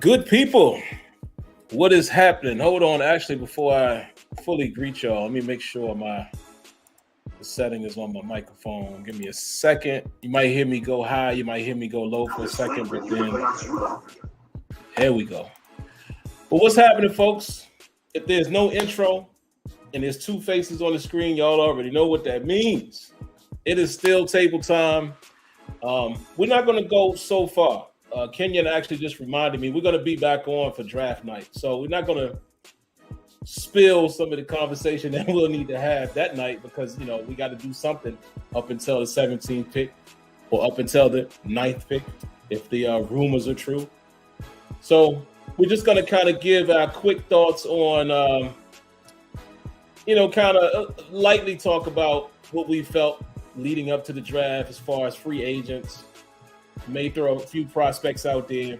Good people, what is happening? Hold on, actually, before I fully greet y'all, let me make sure the setting is on my microphone. Give me a second. You might hear me go high, you might hear me go low for a second, but then there we go. But what's happening, folks? If there's no intro and there's two faces on the screen, y'all already know what that means. It is still table time. We're not going to go so far. Kenyon actually just reminded me we're going to be back on for draft night. So we're not going to spill some of the conversation that we'll need to have that night because, you know, we got to do something up until the 17th pick or up until the 9th pick if the rumors are true. So we're just going to kind of give our quick thoughts on, kind of lightly talk about what we felt leading up to the draft as far as free agents. May throw a few prospects out there.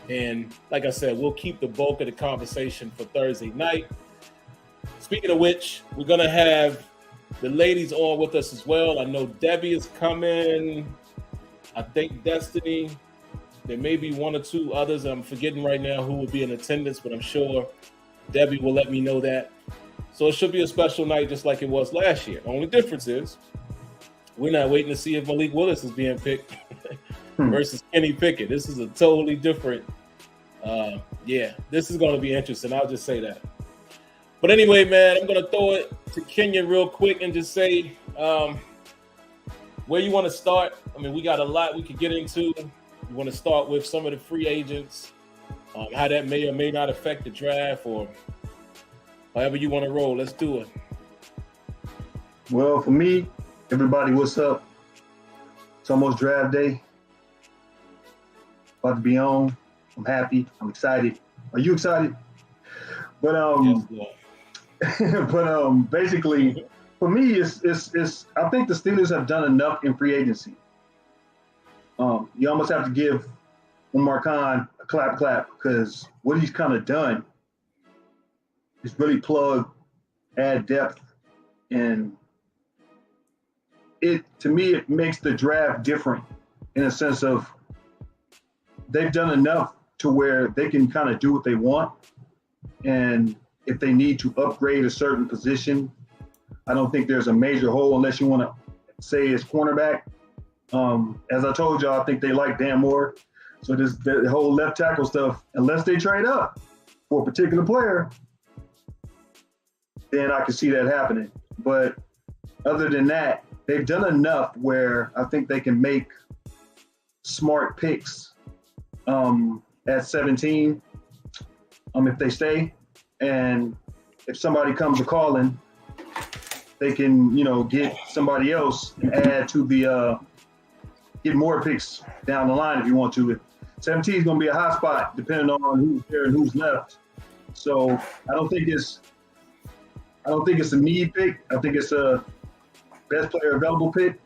And like I said, we'll keep the bulk of the conversation for Thursday night. Speaking of which, we're going to have the ladies on with us as well. I know Debbie is coming. I think Destiny. There may be one or two others I'm forgetting right now who will be in attendance, but I'm sure Debbie will let me know that. So it should be a special night just like it was last year. The only difference is we're not waiting to see if Malik Willis is being picked versus Kenny Pickett. This is a totally different. This is going to be interesting. I'll just say that. But anyway, man, I'm going to throw it to Kenyon real quick and just say where you want to start. I mean, we got a lot we could get into. We want to start with some of the free agents, how that may or may not affect the draft or however you want to roll. Let's do it. Well, for me, everybody, what's up? It's almost draft day. About to be on. I'm happy. I'm excited. Are you excited? But basically, for me, it's I think the Steelers have done enough in free agency. You almost have to give Omar Khan a clap because what he's kind of done is really plug, add depth, and it makes the draft different in a sense of they've done enough to where they can kind of do what they want. And if they need to upgrade a certain position, I don't think there's a major hole unless you want to say it's cornerback. As I told y'all, I think they like Dan Moore. So the whole left tackle stuff, unless they trade up for a particular player, then I can see that happening. But other than that, they've done enough where I think they can make smart picks at 17 if they stay. And if somebody comes a calling, they can, get somebody else and add to the get more picks down the line if you want to. 17 is going to be a hot spot depending on who's there and who's left. So I don't think it's a need pick. I think it's a best player available pick.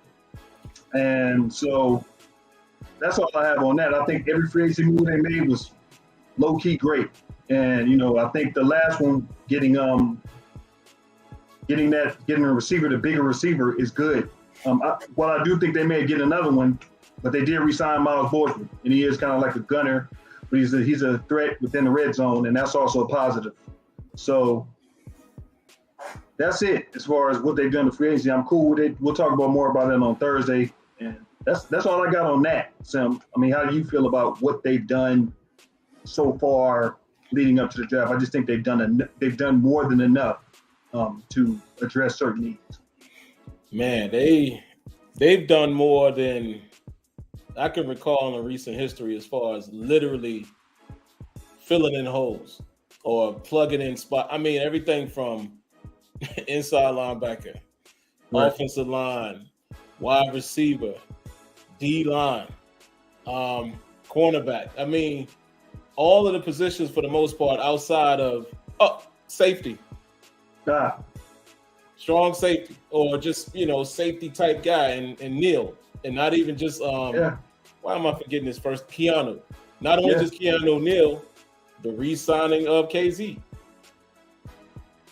And so that's all I have on that. I think every free agency move they made was low-key great. And, I think the last one, getting a receiver, the bigger receiver, is good. I do think they may get another one, but they did re-sign Miles Boykin, and he is kind of like a gunner, but he's a threat within the red zone, and that's also a positive. So that's it as far as what they've done to free agency. I'm cool with it. We'll talk more about it on Thursday, and that's all I got on that. Sim, I mean, how do you feel about what they've done so far leading up to the draft? I just think they've done more than enough to address certain needs. Man, they've done more than I can recall in recent history as far as literally filling in holes or plugging in spot. I mean, everything from inside linebacker, right, offensive line, wide receiver, D-line, cornerback. I mean, all of the positions for the most part outside of safety. Strong safety or just, safety type guy and Neil. And not even just, why am I forgetting his first? Keanu. Not only just Keanu Neal, the re-signing of KZ.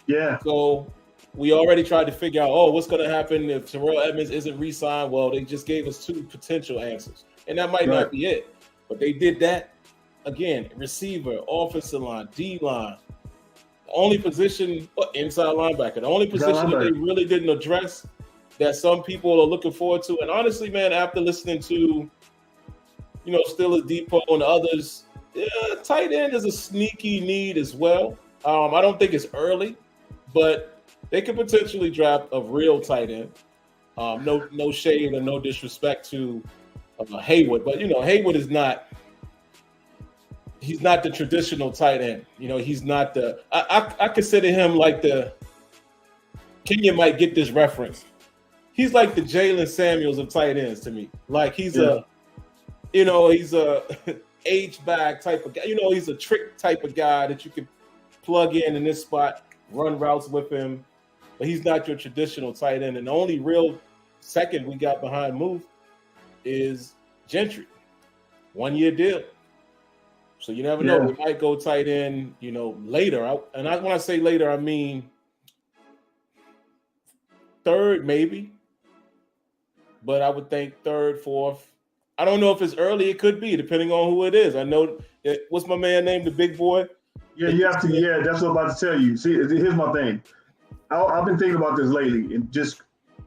Yeah. So we already tried to figure out, what's going to happen if Terrell Edmonds isn't re-signed? Well, they just gave us two potential answers. And that might not be it. But they did that. again, receiver, offensive line, D line. The only position, inside linebacker, the only position that they really didn't address that some people are looking forward to. And honestly, man, after listening to, Steelers Depot and others, tight end is a sneaky need as well. I don't think it's early, but they could potentially draft a real tight end. No shade or no disrespect to Haywood, but Haywood is not. He's not the traditional tight end. He's not the. I consider him like the. Kenya might get this reference. He's like the Jalen Samuels of tight ends to me. Like he's he's a H-back type of guy. He's a trick type of guy that you can plug in this spot, run routes with him. But he's not your traditional tight end. And the only real second we got behind Muth is Gentry. 1-year deal. So you never know. We might go tight end, later. When I say later, I mean third, maybe. But I would think third, fourth. I don't know if it's early. It could be, depending on who it is. I know. What's my man named? The big boy? Yeah, you have to. Yeah, that's what I'm about to tell you. See, here's my thing. I've been thinking about this lately, and just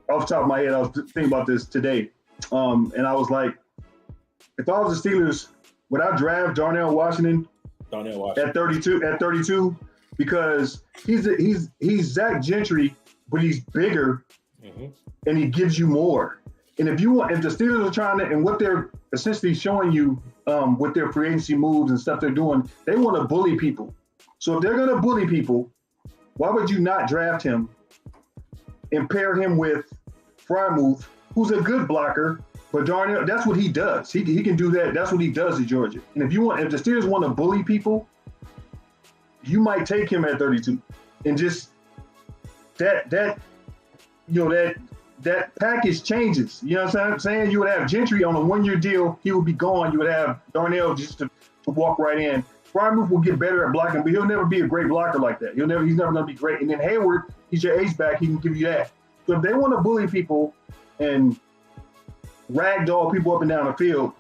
off the top of my head, I was thinking about this today. And I was like, if I was the Steelers, would I draft Darnell Washington at 32? Because he's Zach Gentry, but he's bigger, and he gives you more. And if the Steelers are trying to, and what they're essentially showing you with their free agency moves and stuff they're doing, they want to bully people. So if they're going to bully people, why would you not draft him and pair him with Frymouth, who's a good blocker, but Darnell, that's what he does. He can do that. That's what he does at Georgia. And if the Steelers want to bully people, you might take him at 32, and just that package changes. You know what I'm saying? You would have Gentry on a 1-year deal. He would be gone. You would have Darnell just to walk right in. Frymouth will get better at blocking, but he'll never be a great blocker like that. He's never going to be great. And then Hayward, he's your ace-back. He can give you that. So if they want to bully people and ragdoll people up and down the field,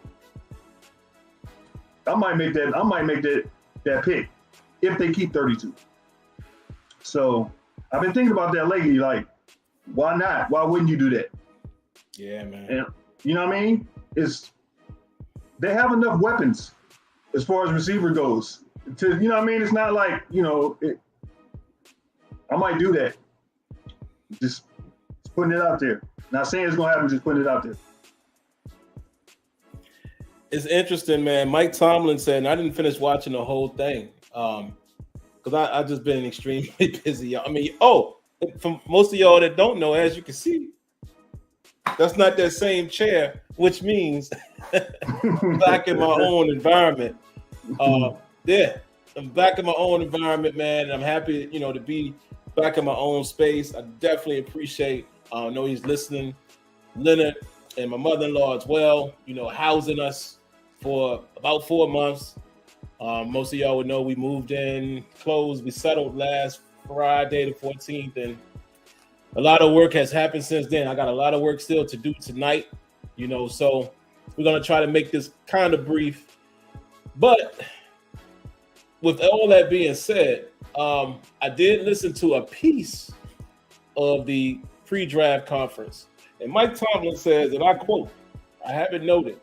I might make that pick if they keep 32. So I've been thinking about that lately. Like, why not? Why wouldn't you do that? Yeah, man. And you know what I mean? They have enough weapons as far as receiver goes. You know what I mean? It's not like, I might do that. Just putting it out there. Not saying it's going to happen, just putting it out there. It's interesting, man. Mike Tomlin said, and I didn't finish watching the whole thing because I've just been extremely busy. I mean, for most of y'all that don't know, as you can see, that's not that same chair, which means back in my own environment. I'm back in my own environment, man, and I'm happy, to be back in my own space. I definitely appreciate, I know he's listening, Leonard and my mother-in-law as well, housing us for about 4 months. Most of y'all would know we moved in, closed, we settled last Friday the 14th, and a lot of work has happened since then. I got a lot of work still to do tonight, so we're going to try to make this kind of brief. But with all that being said, I did listen to a piece of the pre-draft conference, and Mike Tomlin says, and I quote, I have it noted,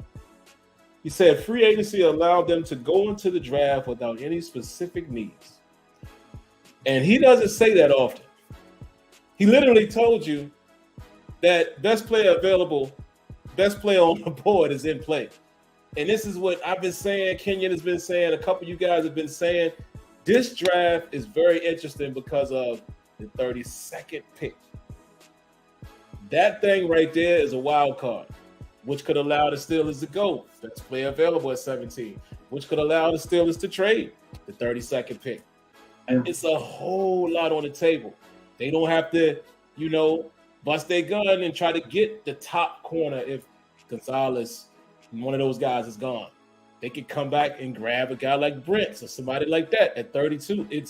he said, free agency allowed them to go into the draft without any specific needs. And he doesn't say that often. He literally told you that best player available, best player on the board is in play. And this is what I've been saying, Kenyon has been saying, a couple of you guys have been saying. This draft is very interesting because of the 32nd pick. That thing right there is a wild card, which could allow the Steelers to go. Best player available at 17, which could allow the Steelers to trade the 32nd pick. And it's a whole lot on the table. They don't have to, bust their gun and try to get the top corner if Gonzalez, one of those guys, is gone. They could come back and grab a guy like Brent or somebody like that at 32. It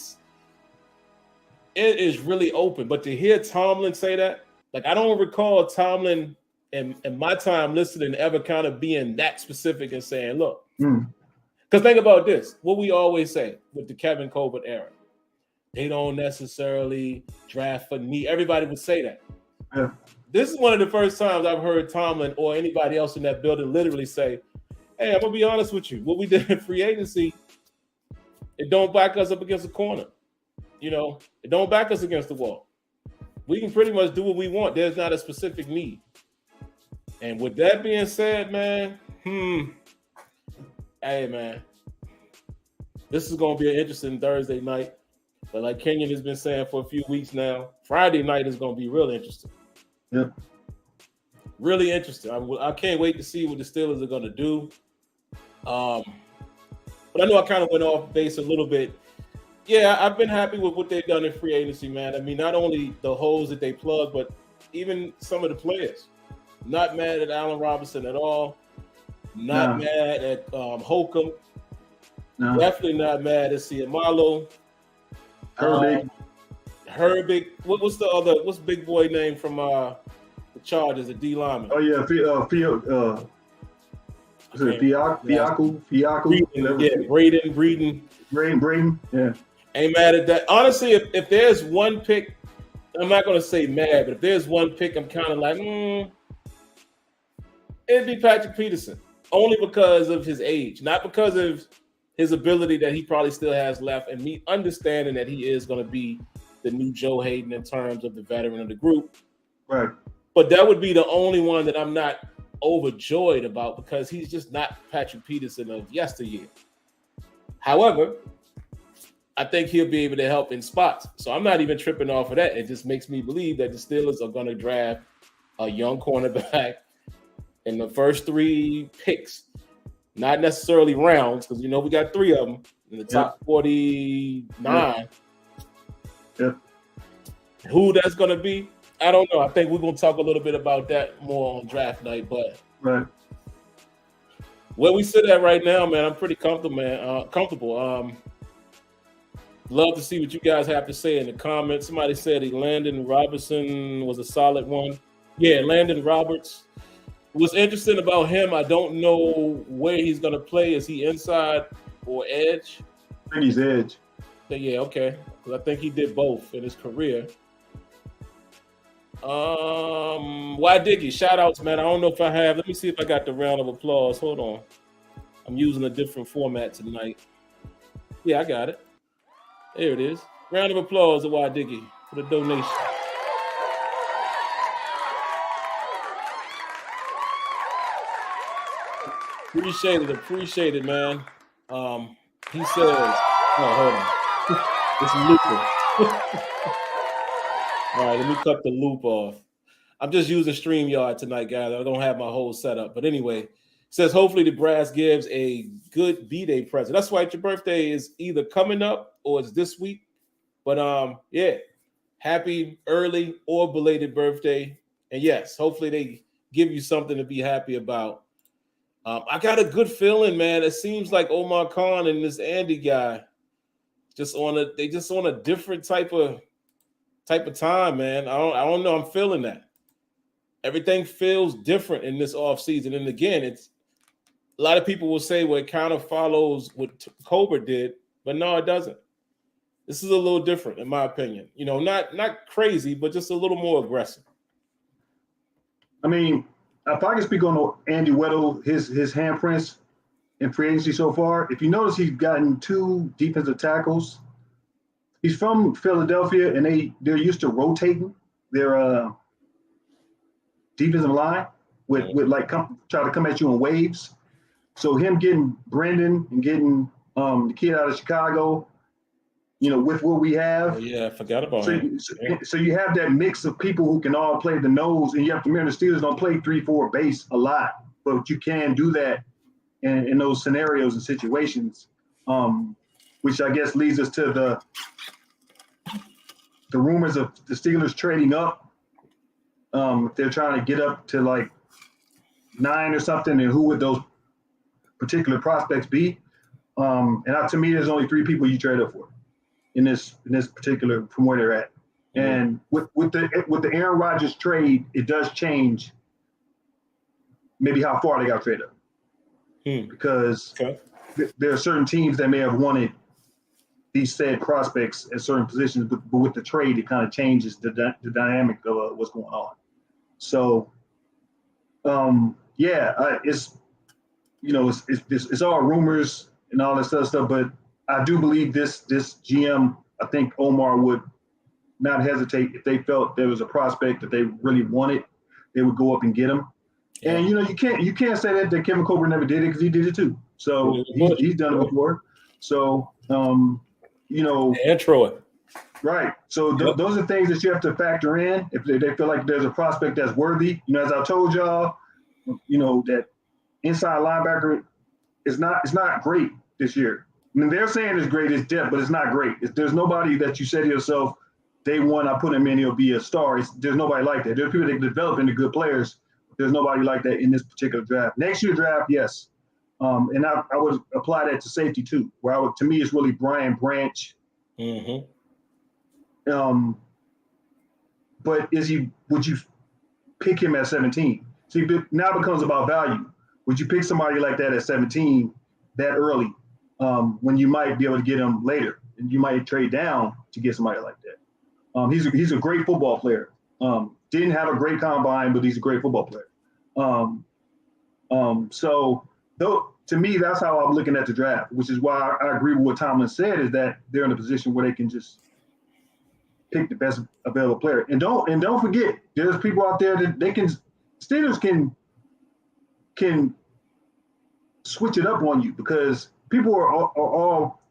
is really open. But to hear Tomlin say that, like, I don't recall Tomlin in my time listening ever kind of being that specific and saying, look, Because think about this, what we always say with the Kevin Colbert era. They don't necessarily draft for need. Everybody would say that. Yeah. This is one of the first times I've heard Tomlin or anybody else in that building literally say, hey, I'm going to be honest with you. What we did in free agency, it don't back us up against the corner. You know, it don't back us against the wall. We can pretty much do what we want. There's not a specific need. And with that being said, man, hey, man, this is going to be an interesting Thursday night. But like Kenyon has been saying for a few weeks now, Friday night is going to be real interesting. Yep. Really interesting. I can't wait to see what the Steelers are going to do. But I know I kind of went off base a little bit. Yeah, I've been happy with what they've done in free agency, man. I mean, not only the holes that they plug, but even some of the players. Not mad at Allen Robinson at all. Not mad at Holcomb. No. Definitely not mad at Ciamalo. Herbig. What's big boy name from the Chargers, the D lineman? Oh yeah, Fiaku. Braden. Yeah. Ain't mad at that. Honestly, if there's one pick, I'm not gonna say mad, but if there's one pick, I'm kind of like, it'd be Patrick Peterson, only because of his age, not because of his ability that he probably still has left, and me understanding that he is going to be the new Joe Hayden in terms of the veteran of the group. Right. But that would be the only one that I'm not overjoyed about because he's just not Patrick Peterson of yesteryear. However, I think he'll be able to help in spots. So I'm not even tripping off of that. It just makes me believe that the Steelers are going to draft a young cornerback in the first 3 picks. Not necessarily rounds, because we got 3 of them in the top 49. Yep. Who that's going to be, I don't know. I think we're going to talk a little bit about that more on draft night. But where we sit at right now, man, I'm pretty comfortable, man. Love to see what you guys have to say in the comments. Somebody said Landon Robinson was a solid one. Yeah, Landon Roberts. What's interesting about him, I don't know where he's going to play. Is he inside or edge? I think he's edge. Yeah, okay. Because I think he did both in his career. Why Diggy? Shout outs, man. I don't know if I have. Let me see if I got the round of applause. Hold on. I'm using a different format tonight. Yeah, I got it. There it is. Round of applause to Why Diggy for the donation. Appreciate it, man. He says, hold on. It's looping. All right, let me cut the loop off. I'm just using StreamYard tonight, guys. I don't have my whole setup. But anyway, says hopefully the brass gives a good B-Day present. That's why your birthday is either coming up or it's this week. But yeah, happy early or belated birthday. And yes, hopefully they give you something to be happy about. I got a good feeling, man. It seems like Omar Khan and this Andy guy just on a different type of time, man. I don't know. I'm feeling that. Everything feels different in this offseason. And again, it's a lot of people will say, well, it kind of follows what Colbert did, but no, it doesn't. This is a little different, in my opinion. Not crazy, but just a little more aggressive. I mean, if I can speak on Andy Weddle, his handprints in free agency so far, if you notice, he's gotten 2 defensive tackles. He's from Philadelphia, and they're used to rotating their defensive line with try to come at you in waves. So him getting Brendan and getting the kid out of Chicago, with what we have. Oh, yeah, I forgot about him. So you have that mix of people who can all play the nose, and you have to remember the Steelers don't play 3-4 base a lot, but you can do that in those scenarios and situations, which I guess leads us to the rumors of the Steelers trading up. If they're trying to get up to like 9 or something, and who would those particular prospects be? And to me, there's only 3 people you trade up for in this particular from where they're at. And with the Aaron Rodgers trade, it does change maybe how far they got traded up. Because there are certain teams that may have wanted these said prospects at certain positions, but with the trade, it kind of changes the dynamic of what's going on. So, it's it's all rumors and all this other stuff, but I do believe this GM, I think Omar would not hesitate if they felt there was a prospect that they really wanted, they would go up and get him. Yeah. And you can't say that Kevin Colbert never did it, because he did it too. So he's done it before. So and Troy. Right. So those are things that you have to factor in if they feel like there's a prospect that's worthy. As I told y'all, that inside linebacker is not great this year. I mean, they're saying it's great, it's depth, but it's not great. There's nobody that you say to yourself, day one, I put him in, he'll be a star. There's nobody like that. There's people that develop into good players. There's nobody like that in this particular draft. Next year draft, yes. And I would apply that to safety too, where to me, it's really Brian Branch. Mm-hmm. But would you pick him at 17? See, now it becomes about value. Would you pick somebody like that at 17 that early, when you might be able to get him later, and you might trade down to get somebody like that? He's a great football player. Didn't have a great combine, but he's a great football player. So to me, that's how I'm looking at the draft, which is why I agree with what Tomlin said, is that they're in a position where they can just pick the best available player. And don't forget, there's people out there that Steelers can switch it up on you, because people are all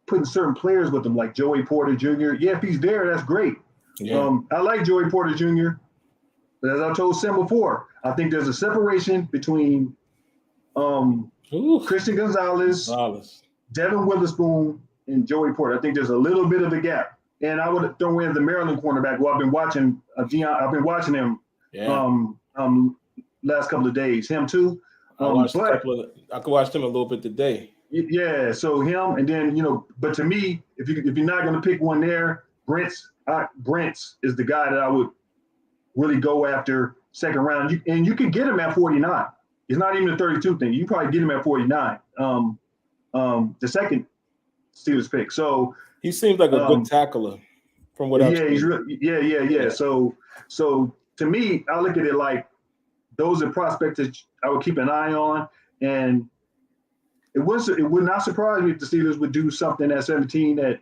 putting certain players with them, like Joey Porter Jr. Yeah, if he's there, that's great. Yeah. I like Joey Porter Jr., but as I told Sim before, I think there's a separation between Christian Gonzalez, Devin Witherspoon, and Joey Porter. I think there's a little bit of a gap. And I would throw in the Maryland cornerback, who I've been watching. I've been watching him last couple of days. Him too. I could watch him a little bit today. Yeah, so him, and then but to me, if you're not going to pick one there, Brent's is the guy that I would really go after second round. You could get him at 49. It's not even a 32 thing. You probably get him at 49. The second Steelers pick. So he seems like a good tackler, from what I've seen. He's really, yeah. So to me, I look at it like those are prospects that I would keep an eye on, and it would not surprise me if the Steelers would do something at 17 that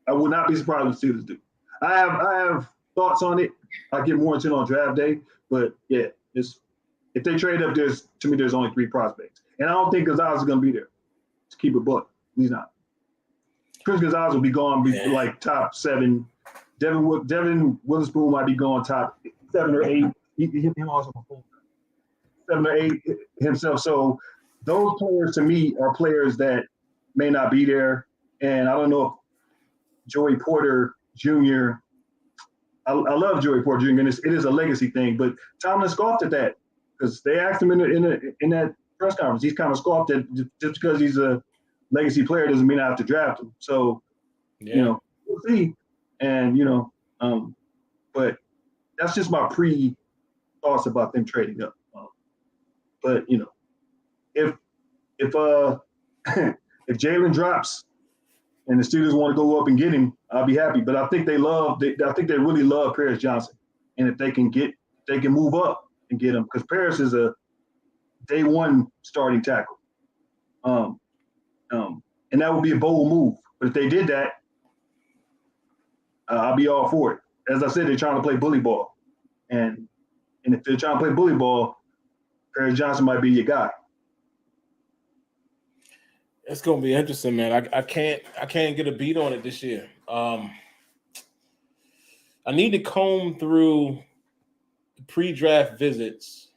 I would not be surprised if the Steelers do. I have thoughts on it. I'll get more into it on draft day, but yeah, if they trade up, there's only 3 prospects, and I don't think Gonzalez is going to be there. To keep it buck, he's not. Chris Gonzalez will be gone, like top 7. Devin Witherspoon might be gone top 7 or 8. He hit him also before 7 or 8 himself. So those players to me are players that may not be there. And I don't know if Joey Porter Jr. I love Joey Porter Jr. and it is a legacy thing, but Tomlin scoffed at that, because they asked him in that press conference. He's kind of scoffed at just because he's a legacy player doesn't mean I have to draft him. So we'll see. And but that's just my thoughts about them trading up. But if if Jalen drops and the Steelers want to go up and get him, I'll be happy. But I think they really love Paris Johnson, and if they can move up and get him, because Paris is a day one starting tackle. And that would be a bold move. But if they did that, I'll be all for it. As I said, they're trying to play bully ball. And if they're trying to play bully ball, Paris Johnson might be your guy. It's gonna be interesting, man. I can't get a beat on it this year. I need to comb through the pre-draft visits.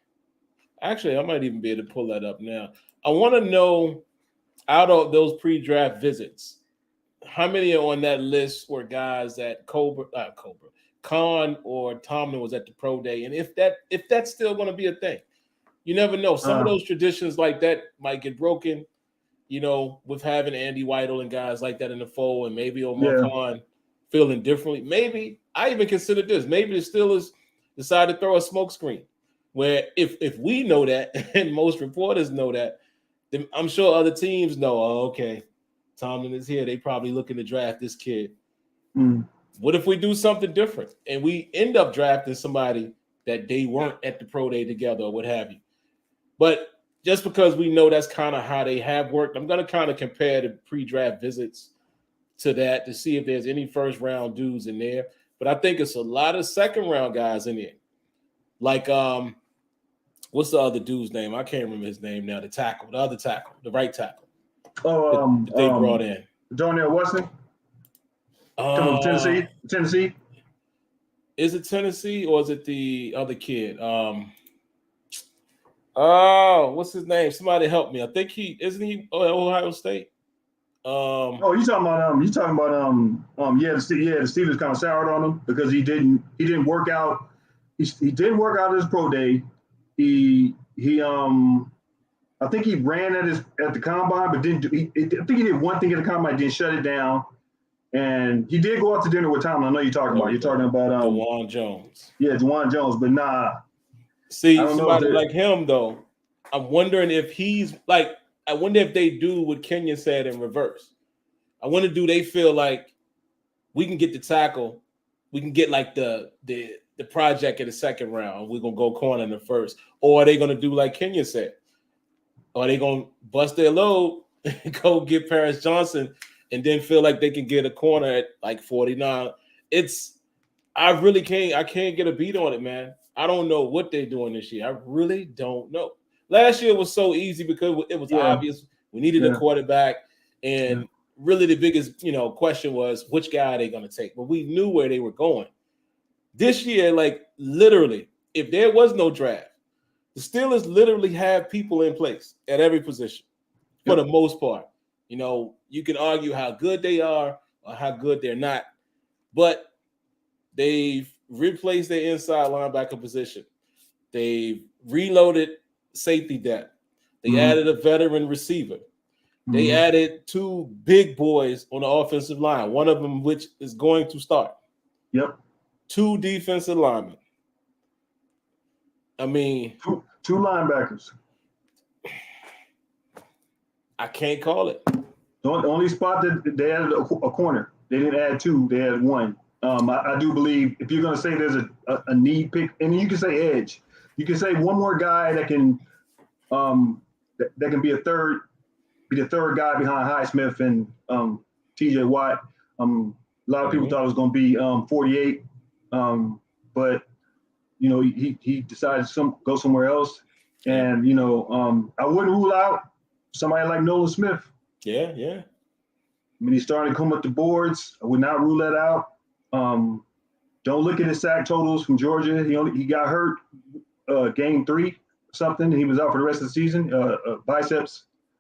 Actually, I might even be able to pull that up now. I want to know, out of those pre-draft visits, how many are on that list were guys that Khan or Tomlin was at the pro day, and if that's still going to be a thing. You never know. Some of those traditions like that might get broken, with having Andy Weidel and guys like that in the fold, and maybe Omar Khan feeling differently. Maybe I even consider this. Maybe the Steelers decide to throw a smokescreen, where if we know that, and most reporters know that, I'm sure other teams know, oh, okay, Tomlin is here. They probably looking to draft this kid. What if we do something different and we end up drafting somebody that they weren't at the pro day together or what have you? But just because we know that's kind of how they have worked, I'm going to kind of compare the pre-draft visits to that to see if there's any first-round dudes in there. But I think it's a lot of second-round guys in there. Like, what's the other dude's name? I can't remember his name now. The other tackle, the right tackle. That they brought in. Darnell Weston. Come from Tennessee. Is it Tennessee or is it the other kid? What's his name? Somebody help me. I think isn't he Ohio State? You talking about the Steelers kind of soured on him because he didn't work out. He didn't work out his pro day. I think he ran at the combine, but didn't. I think he did one thing at the combine, didn't shut it down, and he did go out to dinner with Tomlin. I know you're talking about. You're talking about DeJuan Jones. Yeah, DeJuan Jones, but nah. See, somebody like him though. I'm wondering if he's like. I wonder if they do what Kenyon said in reverse. I wonder, do they feel like we can get the tackle, we can get like the project in the second round, we're gonna go corner in the first, or are they gonna do like Kenyon said? Or are they gonna bust their load and go get Paris Johnson and then feel like they can get a corner at like 49? I can't get a beat on it, man. I don't know what they're doing this year. I really don't know. Last year was so easy because it was obvious we needed a quarterback, and really the biggest question was which guy are they going to take. But we knew where they were going. This year, like literally, if there was no draft, the Steelers literally have people in place at every position for the most part. You can argue how good they are or how good they're not, but they've replaced their inside linebacker position. They've reloaded safety depth. They added a veteran receiver. They added two big boys on the offensive line, one of them which is going to start. Yep. Two defensive linemen. I mean, two linebackers. I can't call it. The only spot that they added a corner. They didn't add two. They added one. I do believe if you're going to say there's a need pick, and you can say edge. You can say one more guy that can be the third guy behind Highsmith and TJ Watt. A lot of people thought it was going to be 48, but he decided to go somewhere else. And I wouldn't rule out somebody like Nolan Smith. Yeah. I mean, he's starting to come up the boards. I would not rule that out. Don't look at his sack totals from Georgia. He got hurt game 3 something. He was out for the rest of the season.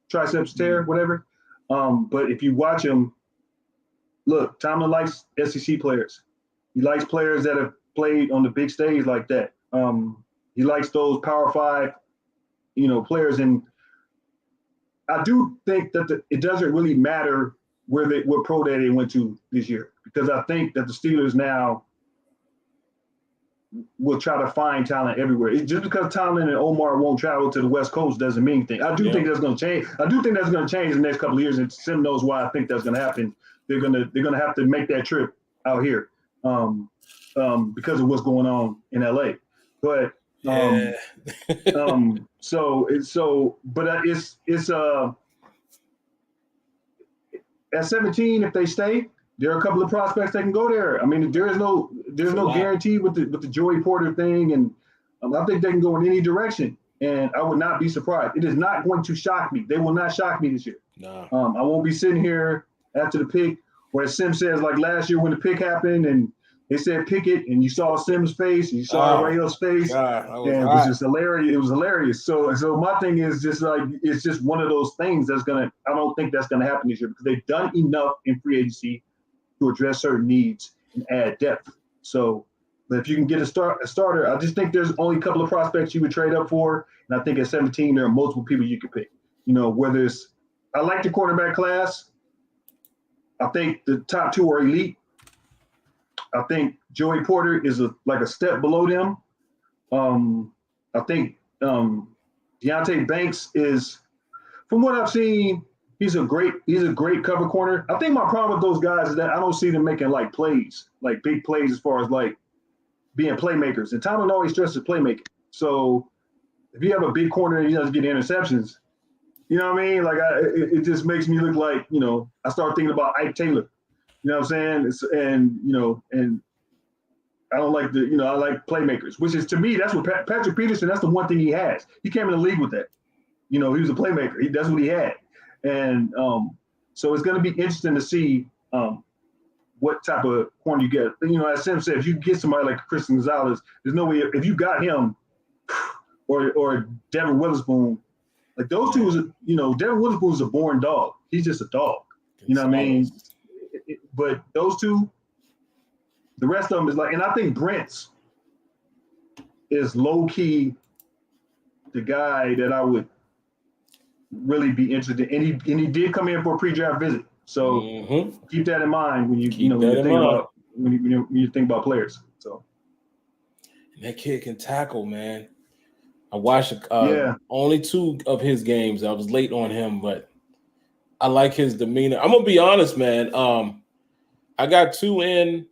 Triceps tear, whatever. But if you watch him, look, Tomlin likes SEC players. He likes players that have played on the big stage like that. He likes those Power 5, players. And I do think that it doesn't really matter what pro day they went to this year, because I think that the Steelers now will try to find talent everywhere. Just because Tomlin and Omar won't travel to the West Coast doesn't mean anything. I do think that's going to change. I do think that's going to change in the next couple of years, and Sim knows why I think that's going to happen. They're going to have to make that trip out here because of what's going on in LA. But at 17, if they stay, there are a couple of prospects that can go there. I mean, there's no guarantee with the Joey Porter thing, and I think they can go in any direction. And I would not be surprised. It is not going to shock me. They will not shock me this year. No. I won't be sitting here after the pick, where Sim says, like last year when the pick happened and they said pick it, and you saw Sim's face, and you saw Rayo's face, and it was just hilarious. It was hilarious. So my thing is just like, it's just one of those things I don't think that's gonna happen this year, because they've done enough in free agency to address certain needs and add depth. So, but if you can get a starter, I just think there's only a couple of prospects you would trade up for, and I think at 17 there are multiple people you could pick. Whether it's, I like the quarterback class. I think the top 2 are elite. I think Joey Porter is like a step below them. I think Deontay Banks is from what I've seen, he's a great cover corner. I think my problem with those guys is that I don't see them making like plays, like big plays as far as like being playmakers. And Tomlin always stresses playmaking. So if you have a big corner and he doesn't get interceptions, you know what I mean? Like it just makes me look like, I start thinking about Ike Taylor. You know what I'm saying? And I don't like I like playmakers, which is, to me, that's what Patrick Peterson, that's the one thing he has. He came in the league with that. He was a playmaker. That's what he had. And so it's going to be interesting to see what type of corner you get. As Sim said, if you get somebody like Christian Gonzalez, there's no way, if you got him or Devin Witherspoon, like those two, Devin Witherspoon is a born dog. He's just a dog. You know what I mean? But those two, the rest of them is like, and I think Brent's is low-key the guy that I would really be interested in. And he did come in for a pre-draft visit. So keep that in mind when you think about players. So and that kid can tackle, man. I watched only 2 of his games. I was late on him, but I like his demeanor. I'm gonna be honest, man. I got 2 in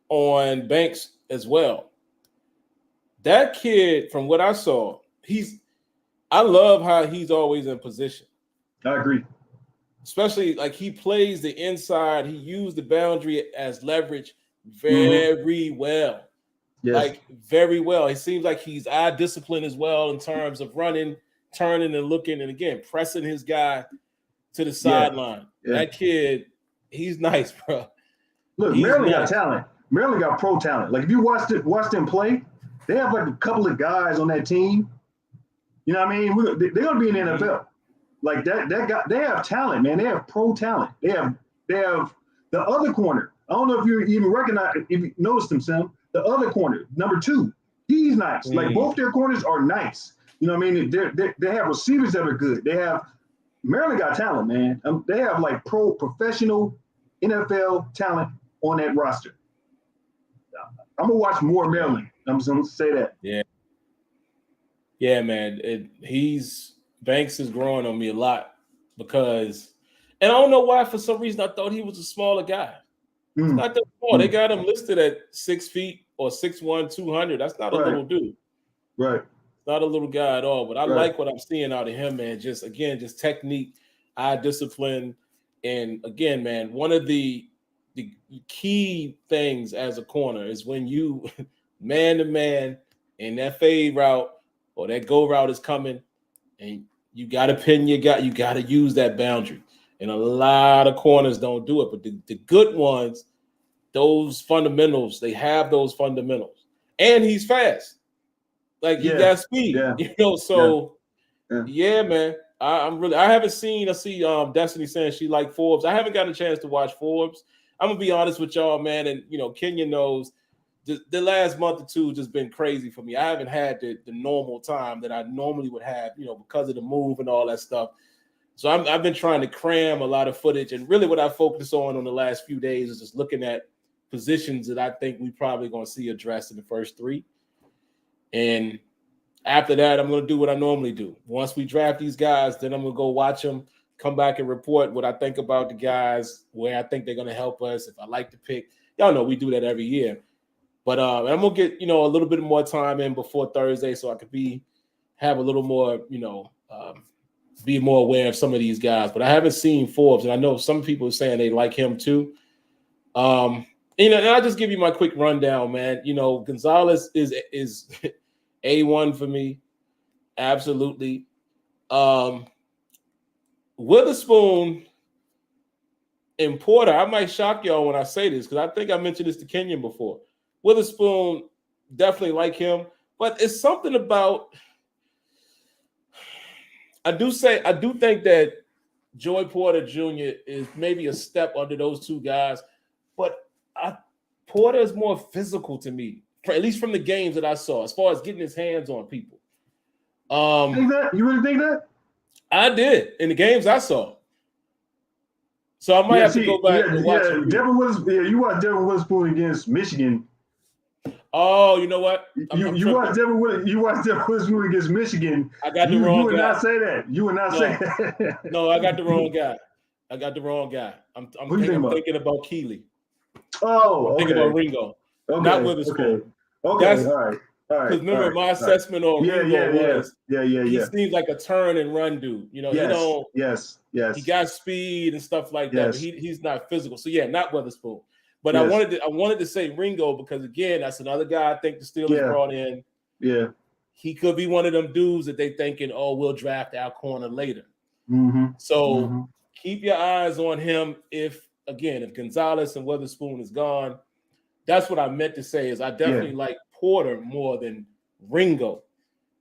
on Banks as well. That kid, from what I saw, I love how he's always in position. I agree. Especially like he plays the inside. He used the boundary as leverage very well. Yes. Like very well. It seems like he's eye discipline as well in terms of running, turning, and looking, and again, pressing his guy to the sideline. Yeah. That kid, he's nice, bro. Look, Maryland got talent. Maryland got pro talent. Like if you watch them play, they have like a couple of guys on that team. You know what I mean? They're gonna be in the NFL. Like that guy, they have talent, man. They have pro talent. They have the other corner. I don't know if you even recognize, if you noticed him, Sam. The other corner, number 2, he's nice. Like both their corners are nice. You know what I mean? They have receivers that are good. Maryland got talent, man. They have like professional NFL talent on that roster. I'm gonna watch more Maryland. I'm just gonna say that. Yeah, man. Banks is growing on me a lot because, and I don't know why. For some reason, I thought he was a smaller guy. It's not that small. They got him listed at 6 feet or 6'1", 200. That's not a little dude. Right. Not a little guy at all. But I like what I'm seeing out of him, man. Just technique, eye discipline, and again, man, one of the key things as a corner is when you man to man and that fade route or that go route is coming, and you got to pin you got to use that boundary. And a lot of corners don't do it, but the good ones, those fundamentals, they have those fundamentals. And he's fast. Like he got speed. Yeah. So man. I haven't seen. I see Destiny saying she liked Forbes. I haven't gotten a chance to watch Forbes. I'm gonna be honest with y'all, man. And Kenya knows the last month or 2 just been crazy for me. I haven't had the normal time that I normally would have, because of the move and all that stuff. So I've been trying to cram a lot of footage, and really what I focus on the last few days is just looking at positions that I think we probably going to see addressed in the first 3. And after that, I'm going to do what I normally do. Once we draft these guys, then I'm going to go watch them, come back and report what I think about the guys, where I think they're going to help us, if I like to pick. Y'all know we do that every year. But I'm going to get, a little bit more time in before Thursday so I could have a little more, be more aware of some of these guys. But I haven't seen Forbes, and I know some people are saying they like him too. And I'll just give you my quick rundown, man. Gonzalez is A1 for me. Absolutely. Witherspoon and Porter, I might shock y'all when I say this because I think I mentioned this to Kenyon before. Witherspoon, definitely like him, but it's something about I do think that Joey Porter Jr. is maybe a step under those 2 guys, but Porter is more physical to me, at least from the games that I saw, as far as getting his hands on people. Think that? You really think that? I did in the games I saw. So I might have to go back and watch it. You watched Devin Witherspoon against Michigan. Oh, you know what? You watched Devin Witherspoon against Michigan. I got the wrong guy. You would not say that. You would not say that. No, I got the wrong guy. I'm thinking about Keeley. Oh, I'm thinking about Ringo. Okay, not Witherspoon. Okay, all right. Because remember, my assessment on Ringo was he seems like a turn and run dude. You know, yes. He got speed and stuff like that, but he's not physical. So not Witherspoon. But I wanted to say Ringo because again, that's another guy I think the Steelers brought in. Yeah. He could be one of them dudes that they thinking, oh, we'll draft our corner later. Mm-hmm. So keep your eyes on him. If Gonzalez and Witherspoon is gone, that's what I meant to say. Is I definitely like Porter more than Ringo.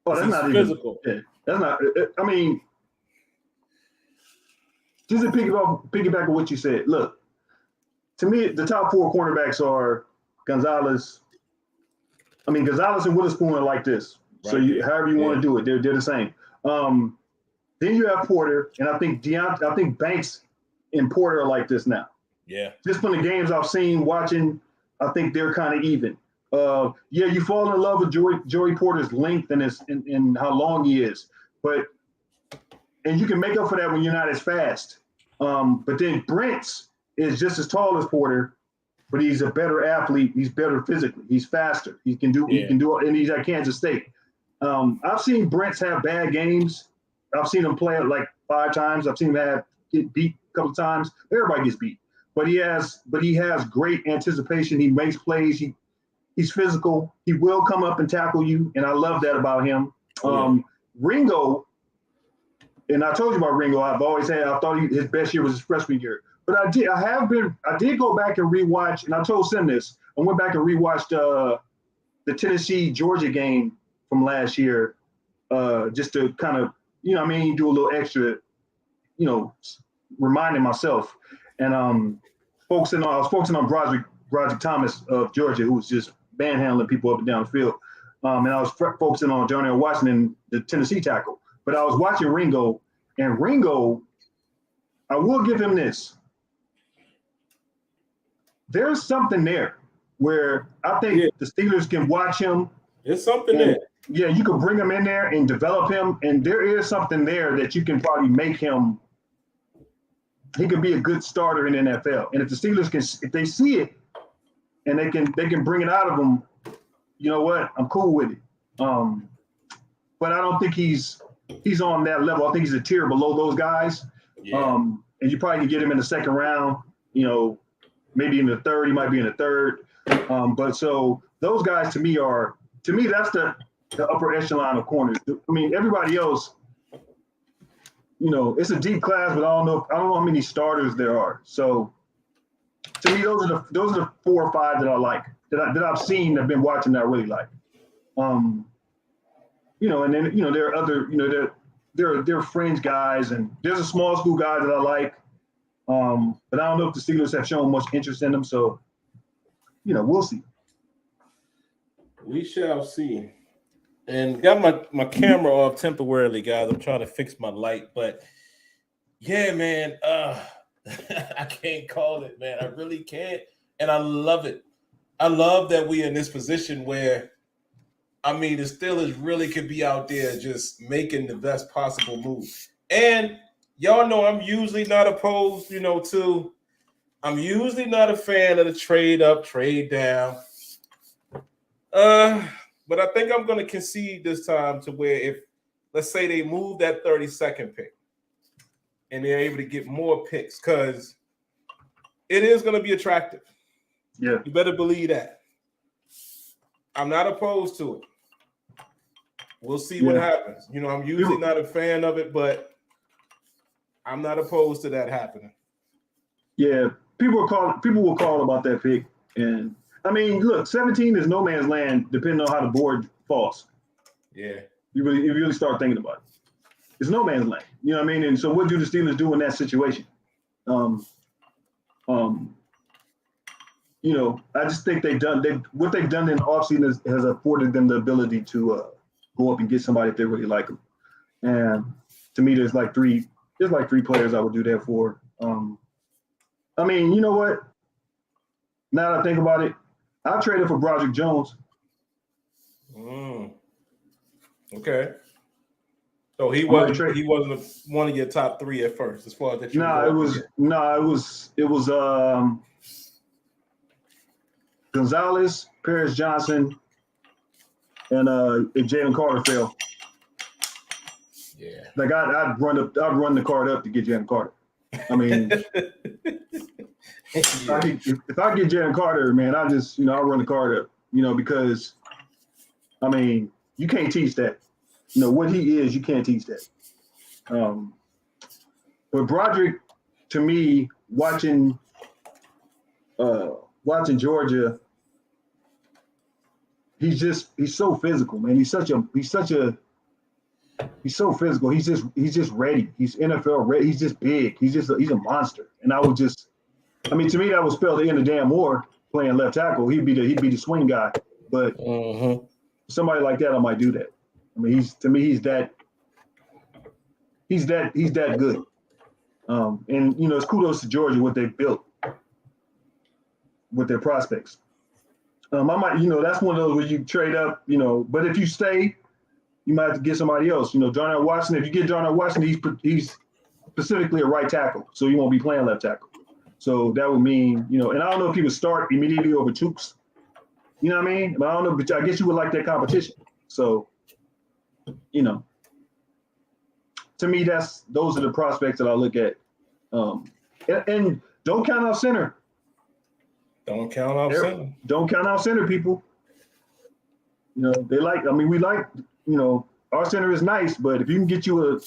Oh, that's not physical. That's not. I mean, just to piggyback on what you said. Look, to me, the top 4 cornerbacks are Gonzalez. I mean, Gonzalez and Witherspoon are like this. Right. So however you want to do it, they're the same. Then you have Porter, and I think Deontay. I think Banks and Porter are like this now. Yeah. Just from the games I've seen, watching, I think they're kind of even. You fall in love with Joey Porter's length and how long he is, and you can make up for that when you're not as fast. But then Brents is just as tall as Porter, but he's a better athlete. He's better physically. He's faster. He can do, and he's at Kansas State. I've seen Brents have bad games. I've seen him play it like 5 times. I've seen him get beat a couple of times. Everybody gets beat, but he has great anticipation. He makes plays. He's physical. He will come up and tackle you, and I love that about him. Ringo, and I told you about Ringo. I thought his best year was his freshman year. But I did go back and rewatch, and I told Sim this. I went back and rewatched the Tennessee-Georgia game from last year, just to kind of, do a little extra, reminding myself. And I was focusing on Broderick Thomas of Georgia, who was just manhandling people up and down the field. And I was focusing on Darnell Washington, the Tennessee tackle. But I was watching Ringo, and Ringo, I will give him this. There's something there where I think the Steelers can watch him. There's something there. Yeah, you can bring him in there and develop him, and there is something there that you can probably make him. He could be a good starter in the NFL. And if the Steelers if they see it, and they can bring it out of him, you know what? I'm cool with it. But I don't think he's on that level. I think he's a tier below those guys. Yeah. And you probably can get him in the second round. Maybe in the third. He might be in the third. But so those guys to me that's the upper echelon of corners. I mean, everybody else, it's a deep class, but I don't know how many starters there are. So to me, those are the 4 or 5 that I like, that I've seen, that I've been watching, that I really like. And then there are other, there are fringe guys, and there's a small school guy that I like. But I don't know if the Steelers have shown much interest in them. So, we'll see. We shall see. And got my camera off temporarily, guys. I'm trying to fix my light, but yeah, man, I can't call it, man. I really can't, and I love it. I love that we're in this position where, the Steelers really could be out there just making the best possible move. And y'all know I'm usually not opposed, to. I'm usually not a fan of the trade up, trade down. But I think I'm going to concede this time to where if, let's say they move that 32nd pick and they're able to get more picks, because it is going to be attractive. Yeah. You better believe that. I'm not opposed to it. We'll see what happens. I'm usually not a fan of it, but I'm not opposed to that happening. Yeah. People will call about that pick. And look, 17 is no man's land, depending on how the board falls. Yeah. You really start thinking about it. It's no man's land. You know what I mean? And so what do the Steelers do in that situation? I just think what they've done in the offseason has afforded them the ability to go up and get somebody if they really like them. And to me, there's like three players I would do that for. You know what? Now that I think about it, I traded for Broderick Jones. Okay. So he wasn't one of your top three at first, as far as that you. It was Gonzalez, Paris Johnson, and Jalen Carter fell. Yeah. Like I'd run the card up to get Jalen Carter. I mean, if I get Jalen Carter, man, I just I'll run the card up. Because I mean, you can't teach that. What he is, you can't teach that. But Broderick, to me, watching Georgia, he's so physical, man. He's so physical. He's just ready. He's NFL ready. He's just big. He's a monster. And to me, that would spell the end of Dan Moore playing left tackle. He'd be the swing guy. But somebody like that, I might do that. I mean, he's that good. And it's kudos to Georgia what they built with their prospects. I might, that's one of those where you trade up, but if you stay, you might have to get somebody else. Darnell Washington, if you get Darnell Washington, he's specifically a right tackle, so you won't be playing left tackle. So that would mean, and I don't know if he would start immediately over Chooks. You know what I mean? But I don't know, but I guess you would like that competition. So, to me, those are the prospects that I look at. And don't count out center. Don't count out center. Don't count out center, people. We like, our center is nice, but if you can get you a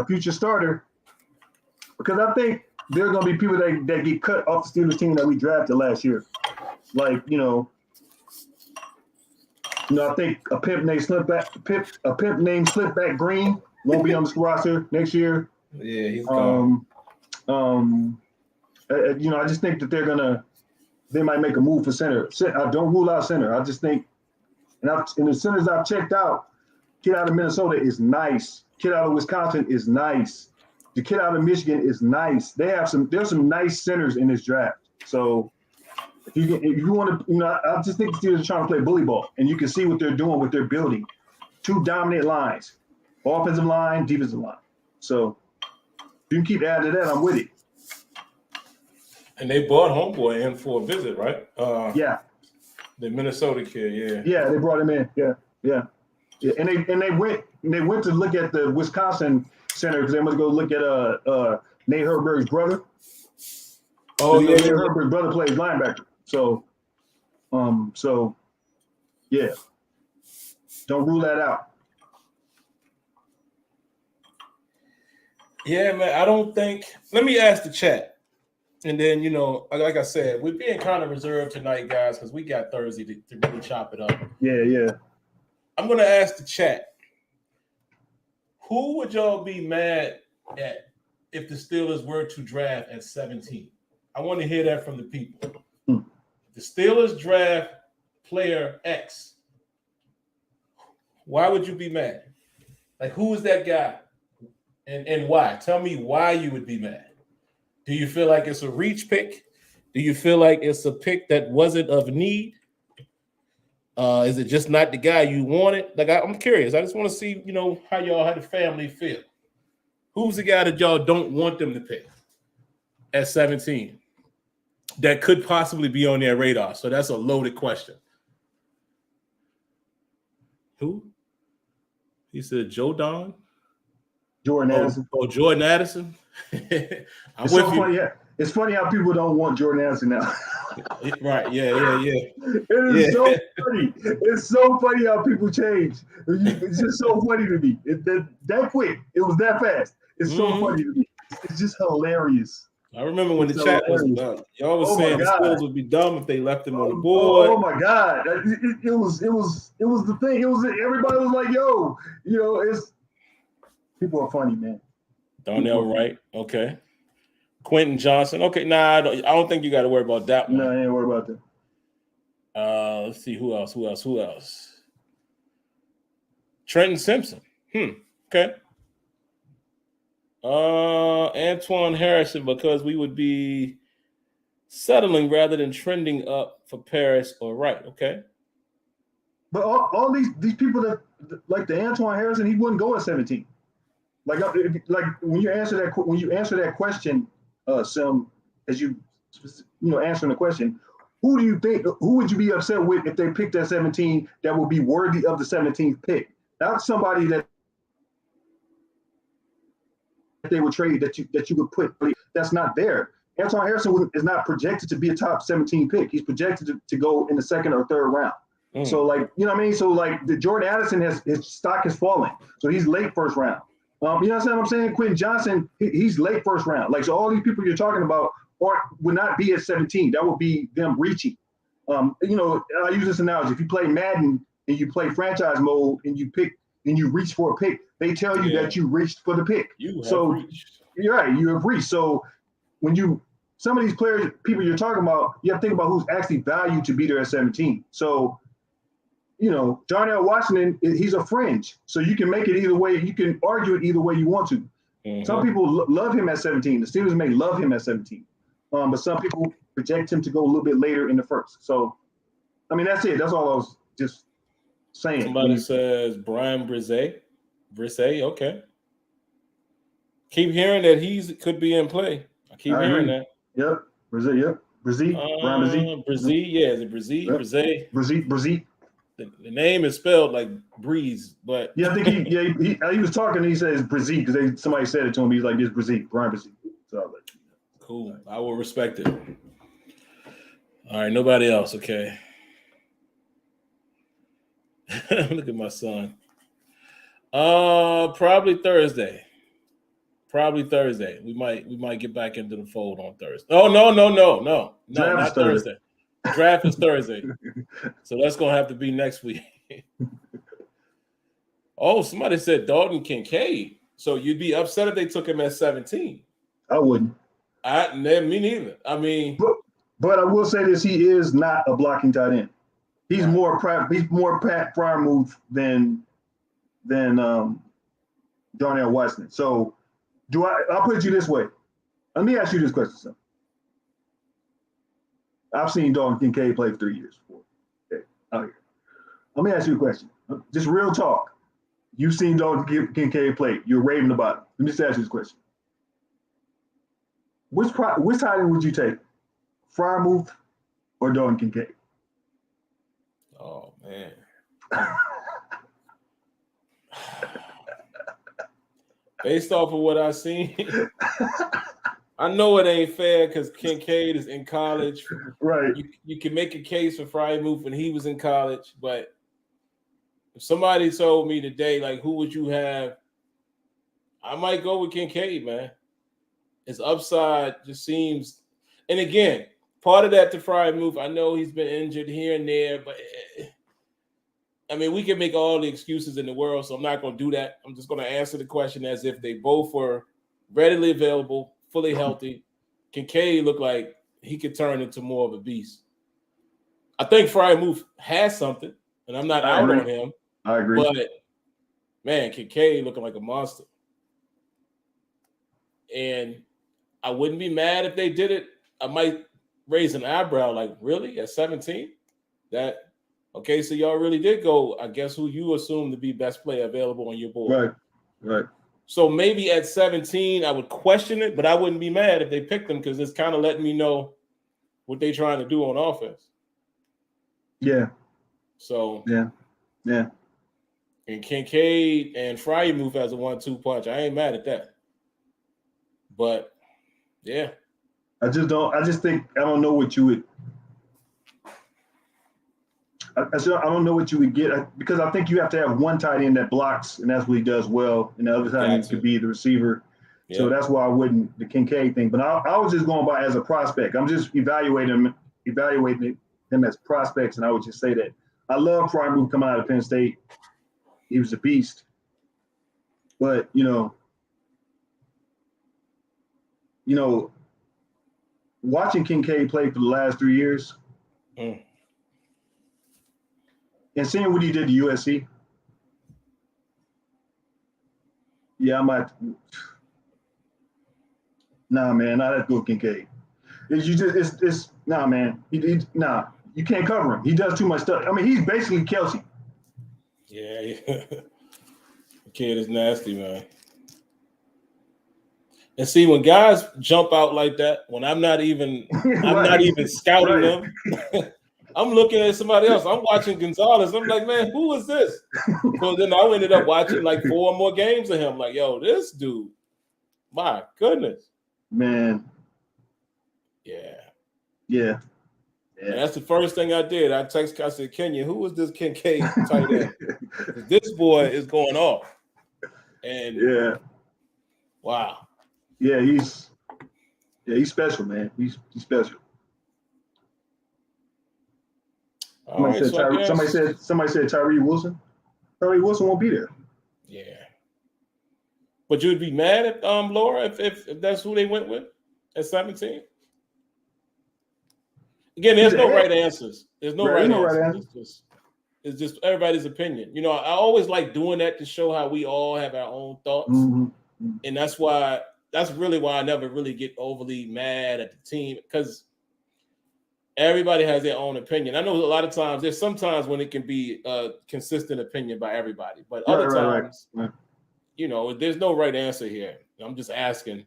future starter, because I think there are going to be people that get cut off the Steelers team that we drafted last year. Like, I think a pimp named Slipback Green won't be on the roster next year. Yeah, he's gone. I just think that they might make a move for center. I don't rule out center. I just think, and the centers I've checked out, kid out of Minnesota is nice. Kid out of Wisconsin is nice. The kid out of Michigan is nice. There's some nice centers in this draft. So if you want to, I just think the Steelers are trying to play bully ball, and you can see what they're doing, what they're building. Two dominant lines, offensive line, defensive line. So if you can keep adding to that, I'm with it. And they brought homeboy in for a visit, right? Yeah. The Minnesota kid, yeah. Yeah, they brought him in. Yeah. And they went to look at the Wisconsin center because they went to go look at Nate Herberg's brother. Oh yeah, Nate Herberg's brother plays linebacker. So yeah. Don't rule that out. Yeah, man. I don't think. Let me ask the chat. And then, like I said, we're being kind of reserved tonight, guys, because we got Thursday to really chop it up. Yeah. I'm going to ask the chat, who would y'all be mad at if the Steelers were to draft at 17? I want to hear that from the people. The Steelers draft player X. Why would you be mad? Like, who is that guy? And why? Tell me why you would be mad. Do you feel like it's a reach pick? Do you feel like it's a pick that wasn't of need? Is it just not the guy you wanted? Like, I'm curious. I just want to see, how the family feel. Who's the guy that y'all don't want them to pick at 17 that could possibly be on their radar? So that's a loaded question. Who? He said Jordan Addison. Oh, Jordan Addison. It's so funny. Yeah. It's funny how people don't want Jordan Addison now. Right. Yeah. It is so funny. It's so funny how people change. It's just so funny to me. That quick. It was that fast. It's so funny to me. It's just hilarious. I remember when the chat was done. Y'all was saying the Steelers would be dumb if they left him on the board. Oh my God. It was the thing. Everybody was like, yo, it's people are funny, man. Darnell Wright. Okay. Quentin Johnson. Okay. Nah, I don't think you got to worry about that one. No, I ain't worried about that. Let's see who else. Trenton Simpson. Okay. Antoine Harrison, because we would be Settling rather than trending up for Paris or Wright. Okay. But all these people that like the Antoine Harrison, he wouldn't go at 17. Like when you answer that question, Sim, as answering the question, who do you think? Who would you be upset with if they picked at 17 that would be worthy of the 17th pick? Not somebody that they would trade that you would put that's not there. Antoine Harrison is not projected to be a top 17 pick. He's projected to go in the second or third round. So you know what I mean? So the Jordan Addison his stock is falling. So he's late first round. You know what I'm saying? Quentin Johnson, he's late first round. So all these people you're talking about would not be at 17. That would be them reaching. I use this analogy. If you play Madden and you play franchise mode and you pick and you reach for a pick, they tell you that you reached for the pick. You have reached. You're right. You have reached. So when some of these people you're talking about, you have to think about who's actually valued to be there at 17. So, Darnell Washington, he's a fringe. So you can make it either way. You can argue it either way you want to. Mm-hmm. Some people love him at 17. The Steelers may love him at 17. But some people project him to go a little bit later in the first. So, that's it. That's all I was just saying. Somebody says Brian Brisset. Okay. Keep hearing that could be in play. I keep hearing that. Yep. Brisset, yep. Brisset. Brian Brisset. Brisset, yeah. Is it Brisset? Yep. Brisset? Brisset. The name is spelled like breeze, but yeah, I think he was talking. And he says Brisset because somebody said it to him. He's like, "This Brisset, Brian Brisset." So cool. I will respect it. All right, nobody else. Okay. Look at my son. Probably Thursday. We might get back into the fold on Thursday. Oh no, not Thursday. Draft is Thursday. So that's gonna have to be next week. Oh, somebody said Dalton Kincaid. So you'd be upset if they took him at 17. I wouldn't. Me neither. But I will say this: he is not a blocking tight end. He's more Pat Freiermuth than Darnell Washington. So I'll put it you this way. Let me ask you this question, son. I've seen Dalton Kincaid play for 3 years before. Okay, out here. Let me ask you a question. Just real talk. You've seen Dalton Kincaid play. You're raving about him. Let me just ask you this question. Which tight end would you take? Freiermuth or Dalton Kincaid? Oh, man. Based off of what I've seen, I know it ain't fair because Kincaid is in college. Right. You can make a case for Freiermuth when he was in college, but if somebody told me today, like, who would you have? I might go with Kincaid, man. His upside just seems, and again, part of that to Freiermuth, I know he's been injured here and there, but we can make all the excuses in the world, so I'm not going to do that. I'm just going to answer the question as if they both were readily available, fully healthy. Kincaid looked like he could turn into more of a beast. I think Freiermuth has something, and I'm not out on him. I agree. But, man, Kincaid looking like a monster. And I wouldn't be mad if they did it. I might raise an eyebrow, like, really? At 17? Okay, so y'all really did go, I guess, who you assume to be best player available on your board. Right. So maybe at 17, I would question it, but I wouldn't be mad if they picked him because it's kind of letting me know what they're trying to do on offense. Yeah. So. Yeah. And Kincaid and Freiermuth as a 1-2 punch. I ain't mad at that. But, yeah. I don't know what you would. I don't know what you would get because I think you have to have one tight end that blocks, and that's what he does well, and the other tight end could be the receiver. Yeah. So that's why I wouldn't the Kincaid thing. But I was just going by as a prospect. I'm just evaluating them as prospects, and I would just say that I love Freiermuth coming out of Penn State. He was a beast. But watching Kincaid play for the last 3 years. And seeing what he did to USC, yeah, I might. Nah, man, I'd have to go with Kincaid. It's nah, man. Nah. You can't cover him. He does too much stuff. I mean, he's basically Kelsey. Yeah. The kid is nasty, man. And see, when guys jump out like that, when I'm not even scouting them, I'm looking at somebody else. I'm watching Gonzalez. I'm like, man, who is this? So then I ended up watching like 4 more games of him. Like, yo, this dude, my goodness. Man. Yeah. And that's the first thing I did. I said, Kenya, who is this Kincaid tight end? This boy is going off. And wow. Yeah, he's special, man. He's special. Somebody said Tyree Wilson. Tyree Wilson won't be there. Yeah. But you'd be mad at Laura if that's who they went with at 17? Again, there's no right answers. There's no right answers. It's just everybody's opinion. You know, I always like doing that to show how we all have our own thoughts. Mm-hmm. And that's really why I never really get overly mad at the team, because everybody has their own opinion. I know a lot of times, there's sometimes when it can be a consistent opinion by everybody, but other times, you know, there's no right answer here. I'm just asking.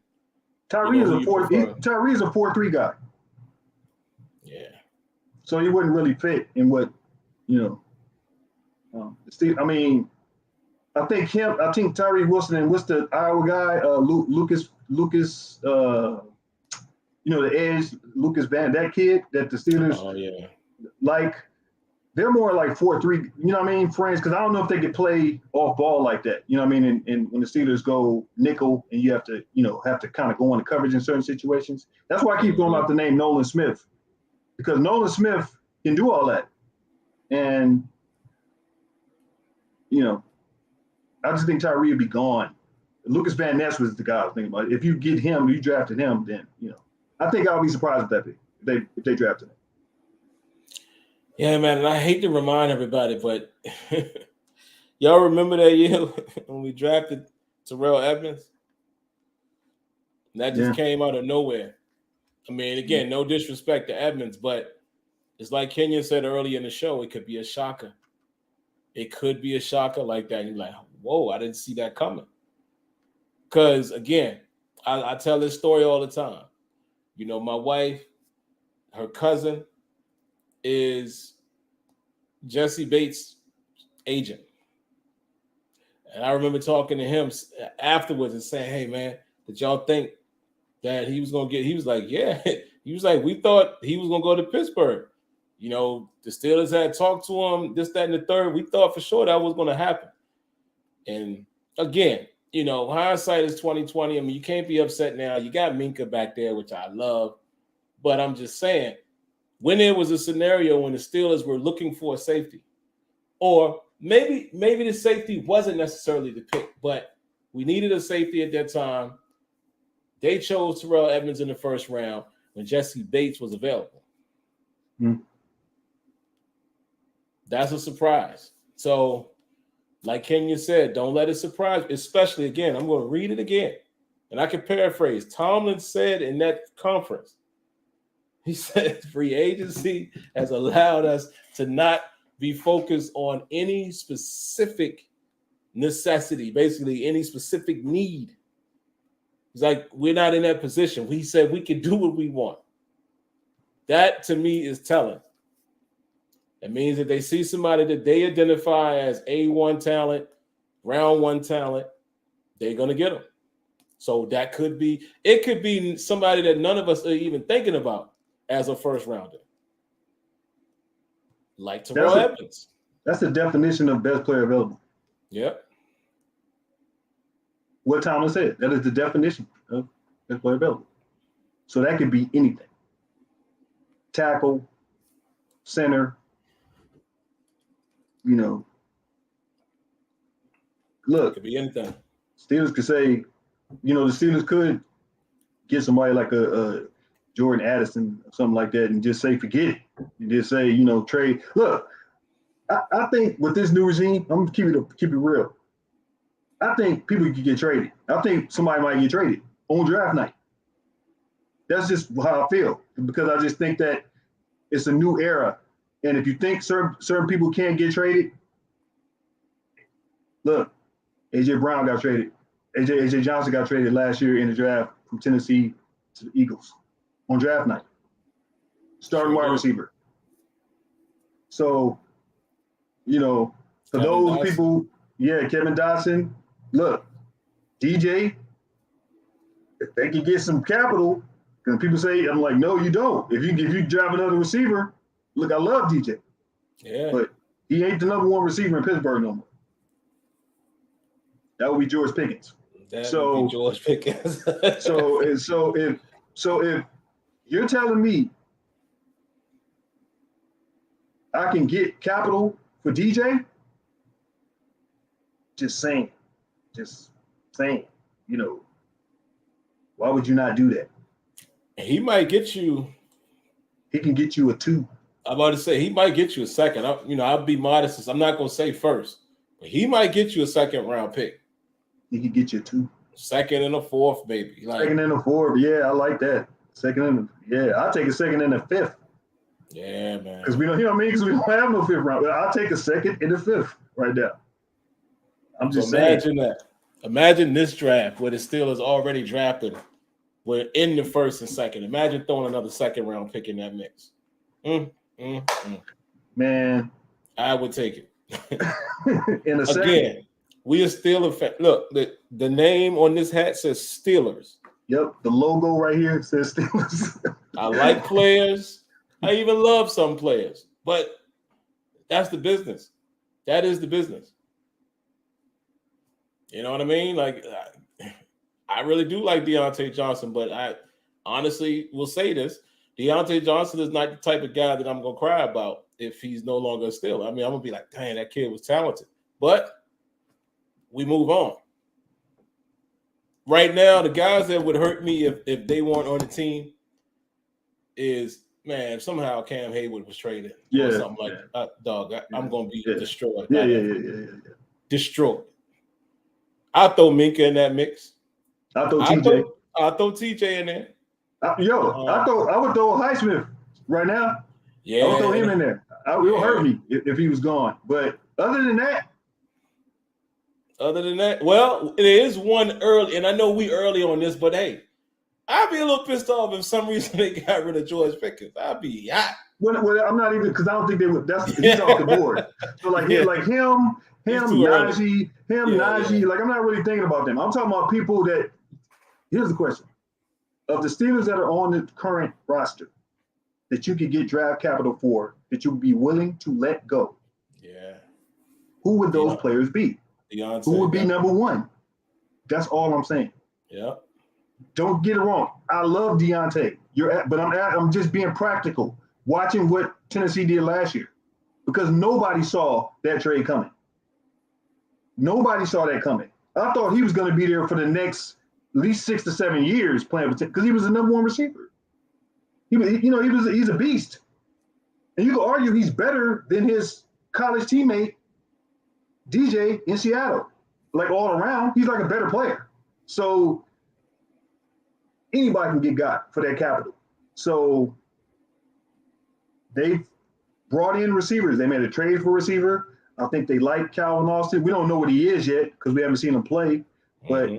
Tyree is a 4-3 guy. Yeah. So he wouldn't really fit in what, you know. I mean, I think Tyree Wilson and what's the Iowa guy, Lucas, you know, the edge, Lucas Van, that kid that the Steelers, like, they're more like 4-3, you know what I mean, friends, because I don't know if they could play off ball like that, you know what I mean, and when the Steelers go nickel and you have to kind of go on the coverage in certain situations. That's why I keep throwing out the name Nolan Smith, because Nolan Smith can do all that. And, you know, I just think Tyree would be gone. Lucas Van Ness was the guy I was thinking about. If you get him, you drafted him, then, you know, I think I'll be surprised if they drafted him. Yeah, man, and I hate to remind everybody, but y'all remember that year when we drafted Terrell Edmonds? And that just came out of nowhere. I mean, again, no disrespect to Edmonds, but it's like Kenyon said earlier in the show, it could be a shocker. It could be a shocker like that. And you're like, whoa, I didn't see that coming. Because, again, I tell this story all the time. You know, my wife, her cousin is Jesse Bates' agent. And I remember talking to him afterwards and saying, hey, man, did y'all think that he was going to get – he was like, yeah. He was like, we thought he was going to go to Pittsburgh. You know, the Steelers had talked to him, this, that, and the third. We thought for sure that was going to happen. And, again, you know, hindsight is 20/20. I mean, you can't be upset now. You got Minka back there, which I love. But I'm just saying, when there was a scenario when the Steelers were looking for a safety, or maybe the safety wasn't necessarily the pick, but we needed a safety at that time. They chose Terrell Edmonds in the first round when Jesse Bates was available. That's a surprise. So, like Kenya said, don't let it surprise, especially, again, I'm going to read it again, and I can paraphrase. Tomlin said in that conference, he said free agency has allowed us to not be focused on any specific necessity, basically any specific need. He's like, we're not in that position. He said we can do what we want. That, to me, is telling. It means that they see somebody that they identify as A1 talent, round 1 talent, they're going to get them. So that could be somebody that none of us are even thinking about as a first rounder. Like Terrell Edmonds. That's the definition of best player available. Yep. What Tomlin said. That is the definition of best player available. So that could be anything. Tackle, center, you know. Look. It could be anything. Steelers could say, you know, the Steelers could get somebody like a Jordan Addison or something like that and just say, forget it. And just say, you know, trade. Look, I think with this new regime, I'm going to keep it real. I think people could get traded. I think somebody might get traded on draft night. That's just how I feel, because I just think that it's a new era. And if you think certain people can't get traded, look, AJ Brown got traded. AJ Johnson got traded last year in the draft from Tennessee to the Eagles on draft night. Starting wide receiver. So, for Kevin those Dotson. people, Kevin Dotson, look, DJ, if they can get some capital, because people say, I'm like, no, you don't. If you drive another receiver, look, I love DJ. Yeah. But he ain't the number one receiver in Pittsburgh no more. That would be George Pickens. That would be George Pickens. so if you're telling me I can get capital for DJ, just saying, why would you not do that? He might get you. He can get you a 2. I'm about to say he might get you a second. I'll be modest. I'm not going to say first, but he might get you a second round pick. He could get you a 2. Second and a 4th, maybe. Second and a 4th. Yeah, I like that. I'll take a second and a 5th. Yeah, man. Because we don't, because we don't have no 5th round. But I'll take a second and a 5th right now. I'm just saying. Imagine that. Imagine this draft where the Steelers already drafted. We're in the 1st and 2nd. Imagine throwing another second round pick in that mix. Man, I would take it. In a second. Again, we are Steelers fan. Look, the name on this hat says Steelers. Yep, the logo right here says Steelers. I like players. I even love some players, but that's the business. That is the business. You know what I mean? Like, I really do like Deontay Johnson, but I honestly will say this. Deontay Johnson is not the type of guy that I'm going to cry about if he's no longer a Steeler. I mean, I'm going to be like, dang, that kid was talented. But we move on. Right now, the guys that would hurt me if they weren't on the team is, man, if somehow Cam Hayward was traded or something like that. Dog, I'm going to be destroyed. Yeah. Destroyed. I'll throw Minka in that mix. I'll throw TJ. I'll throw TJ in there. I would throw Highsmith right now. Yeah. I would throw him in there. It would hurt me if he was gone. But other than that, well, it is one early, and I know we early on this, but hey, I'd be a little pissed off if some reason they got rid of George Pickens. I'd be hot. Well, I'm not even, because I don't think they would. He's off the board. So like him, Najee, Najee. Like, I'm not really thinking about them. I'm talking about people that. Here's the question: of the Steelers that are on the current roster, that you could get draft capital for, that you'd be willing to let go. Yeah. Who would those players be? Deontay, who would be number one? That's all I'm saying. Yeah. Don't get it wrong. I love Deontay. But I'm just being practical. Watching what Tennessee did last year, because nobody saw that trade coming. Nobody saw that coming. I thought he was going to be there for the next at least 6 to 7 years playing with, because he was the number one receiver. He's a beast, and you can argue he's better than his college teammate DJ in Seattle. Like, all around, he's like a better player. So anybody can get got for that capital. So they brought in receivers. They made a trade for a receiver. I think they like Calvin Austin. We don't know what he is yet because we haven't seen him play. But,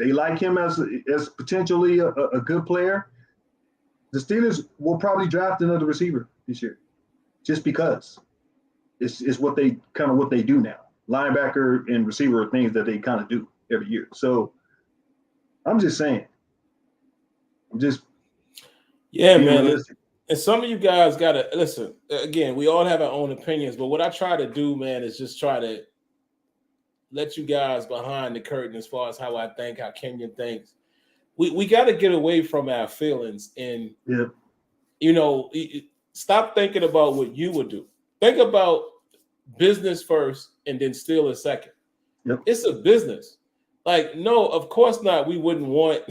they like him as potentially a good player. The Steelers will probably draft another receiver this year just because it's what they do now. Linebacker and receiver are things that they kind of do every year. So I'm just saying. Man. Realistic. And some of you guys got to listen. Again, we all have our own opinions, but what I try to do, man, is just try to let you guys behind the curtain as far as how I think, how Kenyon thinks. We got to get away from our feelings and, stop thinking about what you would do. Think about business first and then Steelers second. Yep. It's a business. Like, no, of course not. We wouldn't want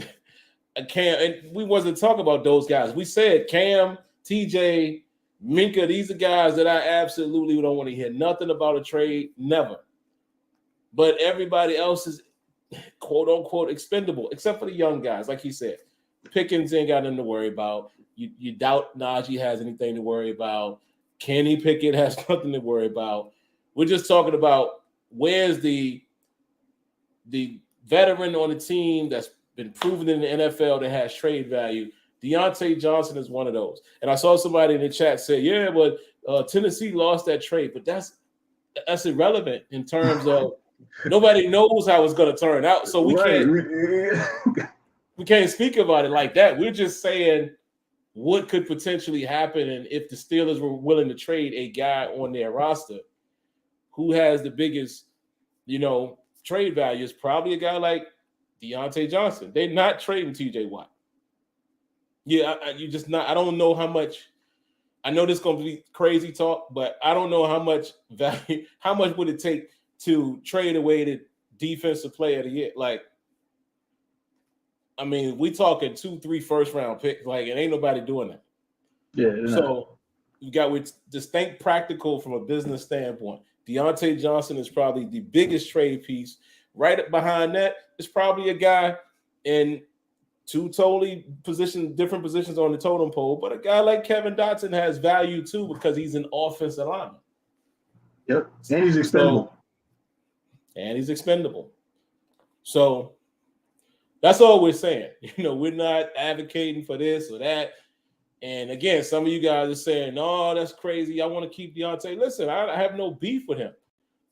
a Cam, and we wasn't talking about those guys. We said Cam, TJ, Minka, these are guys that I absolutely don't want to hear nothing about a trade, never. But everybody else is quote unquote expendable, except for the young guys, like he said. Pickens ain't got nothing to worry about. You doubt Najee has anything to worry about. Kenny Pickett has nothing to worry about. We're just talking about where's the veteran on the team that's been proven in the NFL that has trade value. Deontay Johnson is one of those. And I saw somebody in the chat say, yeah, but Tennessee lost that trade. But that's irrelevant in terms of nobody knows how it's going to turn out. So we can't speak about it like that. We're just saying what could potentially happen, and if the Steelers were willing to trade a guy on their roster who has the biggest, trade value, is probably a guy like Deontay Johnson. They're not trading TJ Watt. Yeah, you just not. I don't know how much. I know this is going to be crazy talk, but I don't know how much value. How much would it take to trade away the defensive player of the year? Like, I mean, we talking 2-3 first round picks. Like, it ain't nobody doing that. Yeah. So you got to just think practical from a business standpoint. Deontay Johnson is probably the biggest trade piece. Right behind that is probably a guy in two totally different positions on the totem pole, but a guy like Kevin Dotson has value too because he's an offensive lineman. Yep, and he's expendable. So that's all we're saying. We're not advocating for this or that. And again, some of you guys are saying, "No, that's crazy. I want to keep Deontay." Listen, I have no beef with him.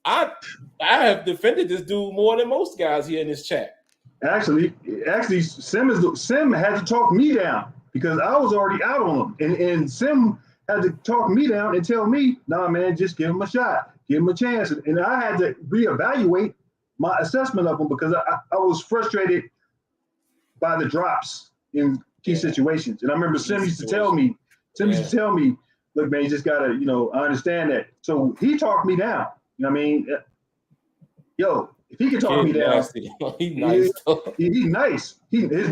I have defended this dude more than most guys here in this chat. Actually, Sim had to talk me down because I was already out on him, and Sim had to talk me down and tell me, "Nah, man, just give him a shot, give him a chance." And I had to reevaluate my assessment of him because I was frustrated by the drops in key situations. And I remember Sim used to tell me, "Look, man, you just gotta, I understand that." So he talked me down. You know what I mean? Yo, if he can talk me down, he's nice. He's nice. He's the best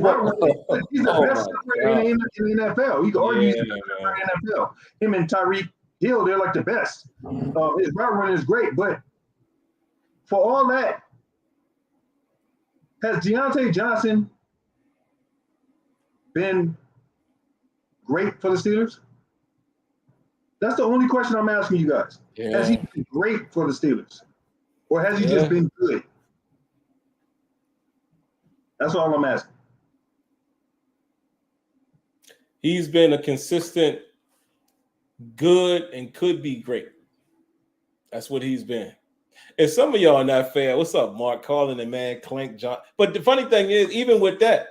separator in the NFL. You can argue he's the best separator in the NFL. Him and Tyreek Hill, they're like the best. His route running is great, but for all that, has Deontay Johnson been great for the Steelers? That's the only question I'm asking you guys. Yeah. Has he been great for the Steelers? Or has he just been good? That's all I'm asking. He's been a consistent good and could be great. That's what he's been. And some of y'all are not fair. What's up, Mark? Calling the man Clank John. But the funny thing is, even with that,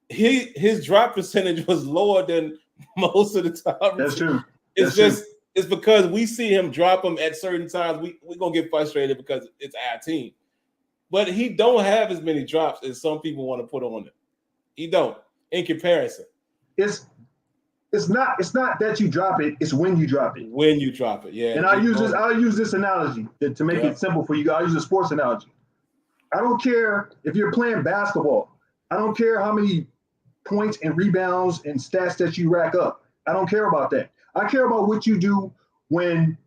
his drop percentage was lower than most of the time. That's true. It's because we see him drop them at certain times. We're going to get frustrated because it's our team. But he don't have as many drops as some people want to put on him. He don't, in comparison. It's not that you drop it, it's when you drop it. When you drop it, yeah. And I'll use this analogy to make it simple for you guys. I'll use a sports analogy. I don't care if you're playing basketball. I don't care how many points and rebounds and stats that you rack up. I don't care about that. I care about what you do when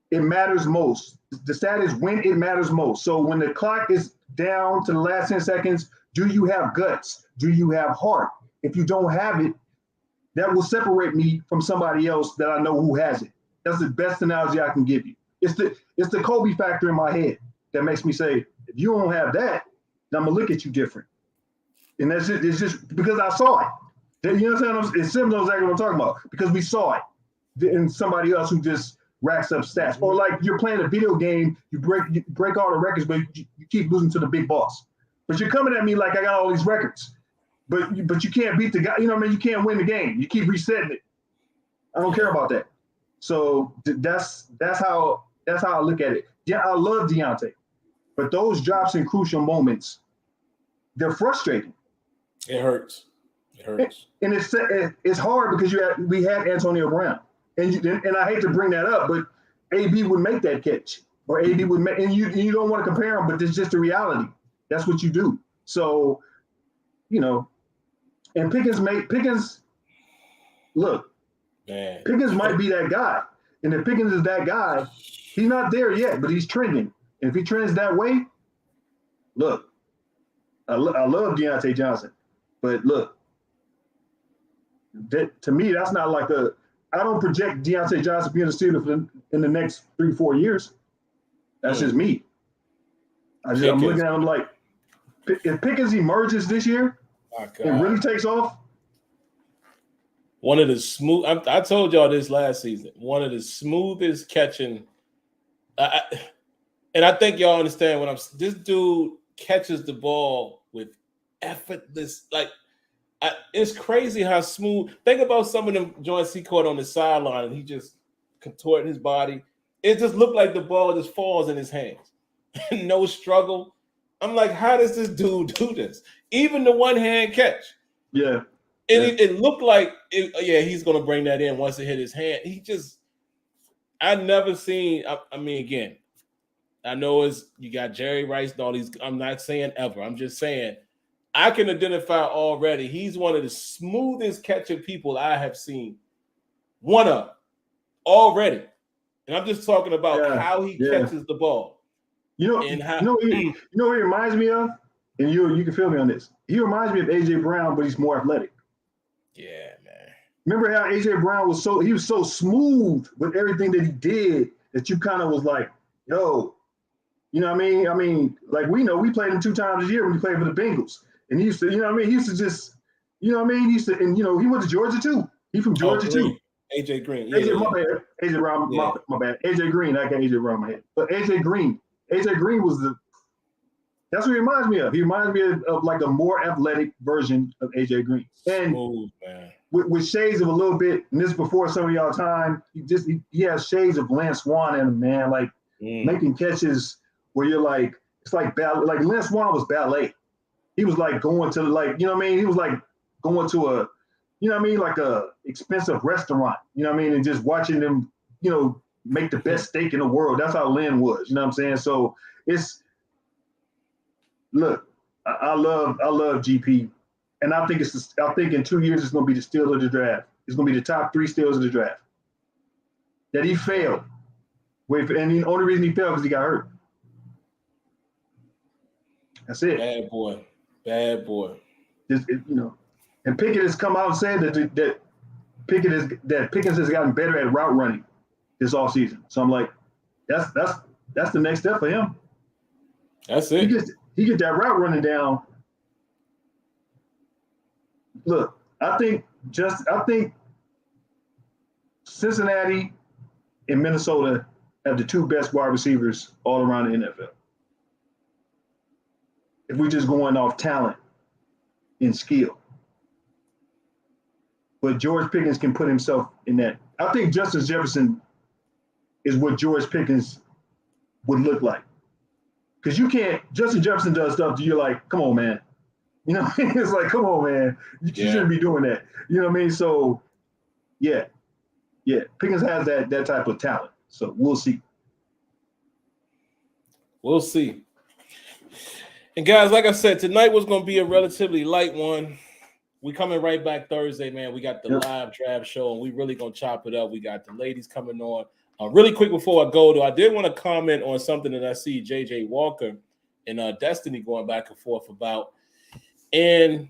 it matters most. The stat is when it matters most. So when the clock is down to the last 10 seconds, do you have guts? Do you have heart? If you don't have it, that will separate me from somebody else that I know who has it. That's the best analogy I can give you. It's the Kobe factor in my head that makes me say, if you don't have that, then I'm gonna look at you different. And that's it. It's just because I saw it. You know what I'm saying? It's Sim knows exactly what I'm talking about because we saw it in somebody else who just racks up stats. Or like you're playing a video game, you break all the records, but you keep losing to the big boss. But you're coming at me like I got all these records. But you can't beat the guy. You know what I mean? You can't win the game. You keep resetting it. I don't care about that. So that's how I look at it. Yeah, I love Deontay, but those drops in crucial moments, they're frustrating. It hurts. And it's hard because we had Antonio Brown, and I hate to bring that up, but AB would make that catch, or AB would make, and you don't want to compare them, but it's just the reality. That's what you do. So, and Pickens. Look, man. Pickens might be that guy, and if Pickens is that guy, he's not there yet, but he's trending. And if he trends that way, look, I love Deontay Johnson, but look. That to me, that's not like a. I don't project Deontay Johnson being a Steeler in the next 3-4 years. That's just me. I'm looking at him like, if Pickens emerges this year and really takes off. One of the smooth. I told y'all this last season. One of the smoothest catching. And I think y'all understand what I'm. This dude catches the ball with effortless, like. It's crazy how smooth. Think about some of them joints he caught on the sideline, and he just contorted his body. It just looked like the ball just falls in his hands. No struggle. I'm like, how does this dude do this? Even the one-hand catch. Yeah. It looked like, he's going to bring that in once it hit his hand. I never seen, I mean, again, I know you got Jerry Rice and all these. I'm not saying ever. I'm just saying, I can identify already. He's one of the smoothest catching people I have seen. One of already, and I'm just talking about how he catches the ball. You know what he reminds me of, and you can feel me on this. He reminds me of AJ Brown, but he's more athletic. Yeah, man. Remember how AJ Brown was so smooth with everything that he did that you kind of was like, yo, you know what I mean? I mean, like we played him 2 times a year when he played for the Bengals. And he used to, you know what I mean? He used to just, you know what I mean? He used to, and he went to Georgia too. He from Georgia too. AJ Green. My bad. AJ Brown, my bad. AJ Green, I got AJ Brown in my head. But AJ Green was that's what he reminds me of. He reminds me of like a more athletic version of AJ Green. And with shades of a little bit, and this before some of y'all time, he has shades of Lance Swann in him, man. Like making catches where you're like, it's like ballet. Like Lance Swann was ballet. He was like going to like, you know what I mean? He was like going to a, you know what I mean? Like a expensive restaurant, you know what I mean? And just watching them, you know, make the best steak in the world. That's how Lynn was, you know what I'm saying? So look, I love GP. And I think in 2 years, it's going to be the steal of the draft. It's going to be the top 3 steals of the draft. That he failed. And the only reason he failed because he got hurt. That's it. Bad boy. Just, you know, and Pickett has come out and said that Pickens has gotten better at route running this offseason. So I'm like, that's the next step for him. That's it. He get that route running down. Look, I think Cincinnati and Minnesota have the 2 best wide receivers all around the NFL. If we're just going off talent and skill. But George Pickens can put himself in that. I think Justin Jefferson is what George Pickens would look like. Because Justin Jefferson does stuff that you're like, come on, man. You know what I mean? It's like, come on, man. You shouldn't be doing that. You know what I mean? So, yeah. Pickens has that type of talent. So we'll see. We'll see. And guys, like I said, tonight was going to be a relatively light one. We coming right back Thursday, man. We got the live draft show, and we really going to chop it up. We got the ladies coming on. Really quick before I go, though, I did want to comment on something that I see J.J. Walker and Destiny going back and forth about. And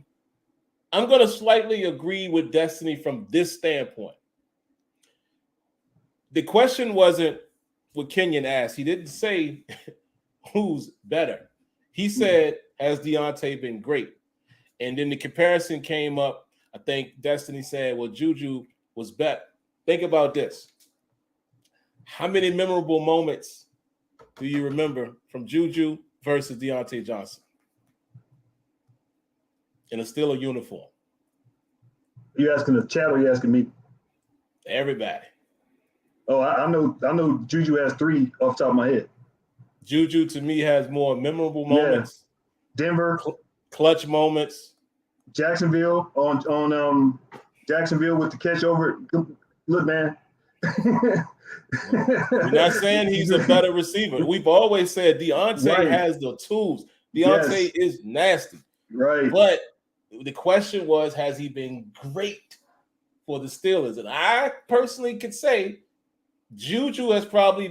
I'm going to slightly agree with Destiny from this standpoint. The question wasn't what Kenyon asked. He didn't say who's better. He said, has Deontay been great? And then the comparison came up. I think Destiny said, well, Juju was better. Think about this. How many memorable moments do you remember from Juju versus Deontay Johnson in a Steelers uniform? You asking the chat or you asking me? Everybody. Oh, I know Juju has 3 off the top of my head. Juju, to me, has more memorable moments. Yeah. Denver. Clutch moments. Jacksonville on Jacksonville with the catch over. Look, man. We're not saying he's a better receiver. We've always said Deontay has the tools. Deontay is nasty. Right. But the question was, has he been great for the Steelers? And I personally could say Juju has probably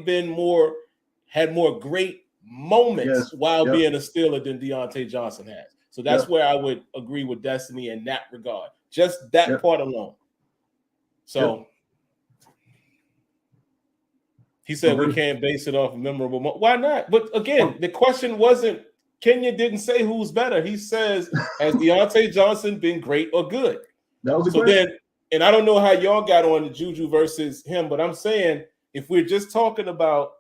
had more great moments while being a Steeler than Deontay Johnson has. So that's where I would agree with Destiny in that regard. Just that part alone. So he said we can't base it off memorable. Why not? But again, the question wasn't. Kenya didn't say who's better. He says, has Deontay Johnson been great or good? That was a question. Then, and I don't know how y'all got on the Juju versus him, but I'm saying if we're just talking about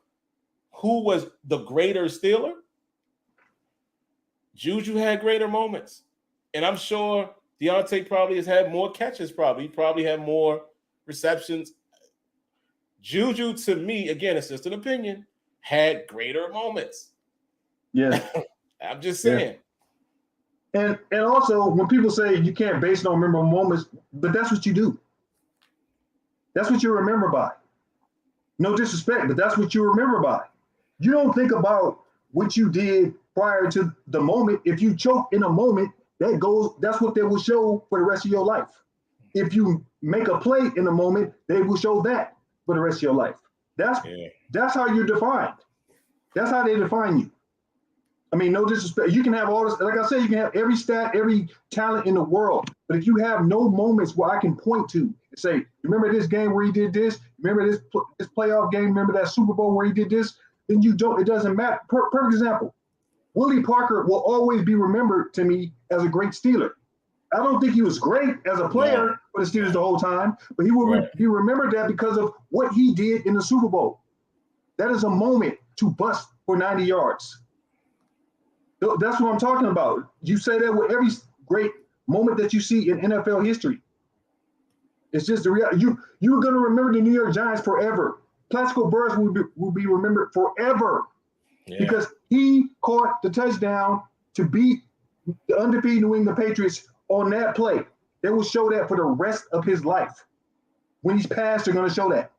who was the greater Steeler, Juju had greater moments. And I'm sure Deontay probably has had more catches, He probably had more receptions. Juju, to me, again, it's just an opinion, had greater moments. Yeah. I'm just saying. Yeah. And also, when people say you can't base it on memorable moments, but that's what you do. That's what you remember by. No disrespect, but that's what you remember by. You don't think about what you did prior to the moment. If you choke in a moment, that's what they will show for the rest of your life. If you make a play in a moment, they will show that for the rest of your life. That's how you're defined. That's how they define you. I mean, no disrespect. You can have all this, like I said, you can have every stat, every talent in the world. But if you have no moments where I can point to and say, remember this game where he did this? Remember this playoff game? Remember that Super Bowl where he did this? Then you don't, it doesn't matter. Perfect example. Willie Parker will always be remembered to me as a great Steeler. I don't think he was great as a player for the Steelers the whole time, but he will be remembered that because of what he did in the Super Bowl. That is a moment to bust for 90 yards. That's what I'm talking about. You say that with every great moment that you see in NFL history. It's just the reality. You're going to remember the New York Giants forever. Plaxico Burress will be remembered forever because he caught the touchdown to beat the undefeated New England Patriots on that play. They will show that for the rest of his life. When he's passed, they're going to show that.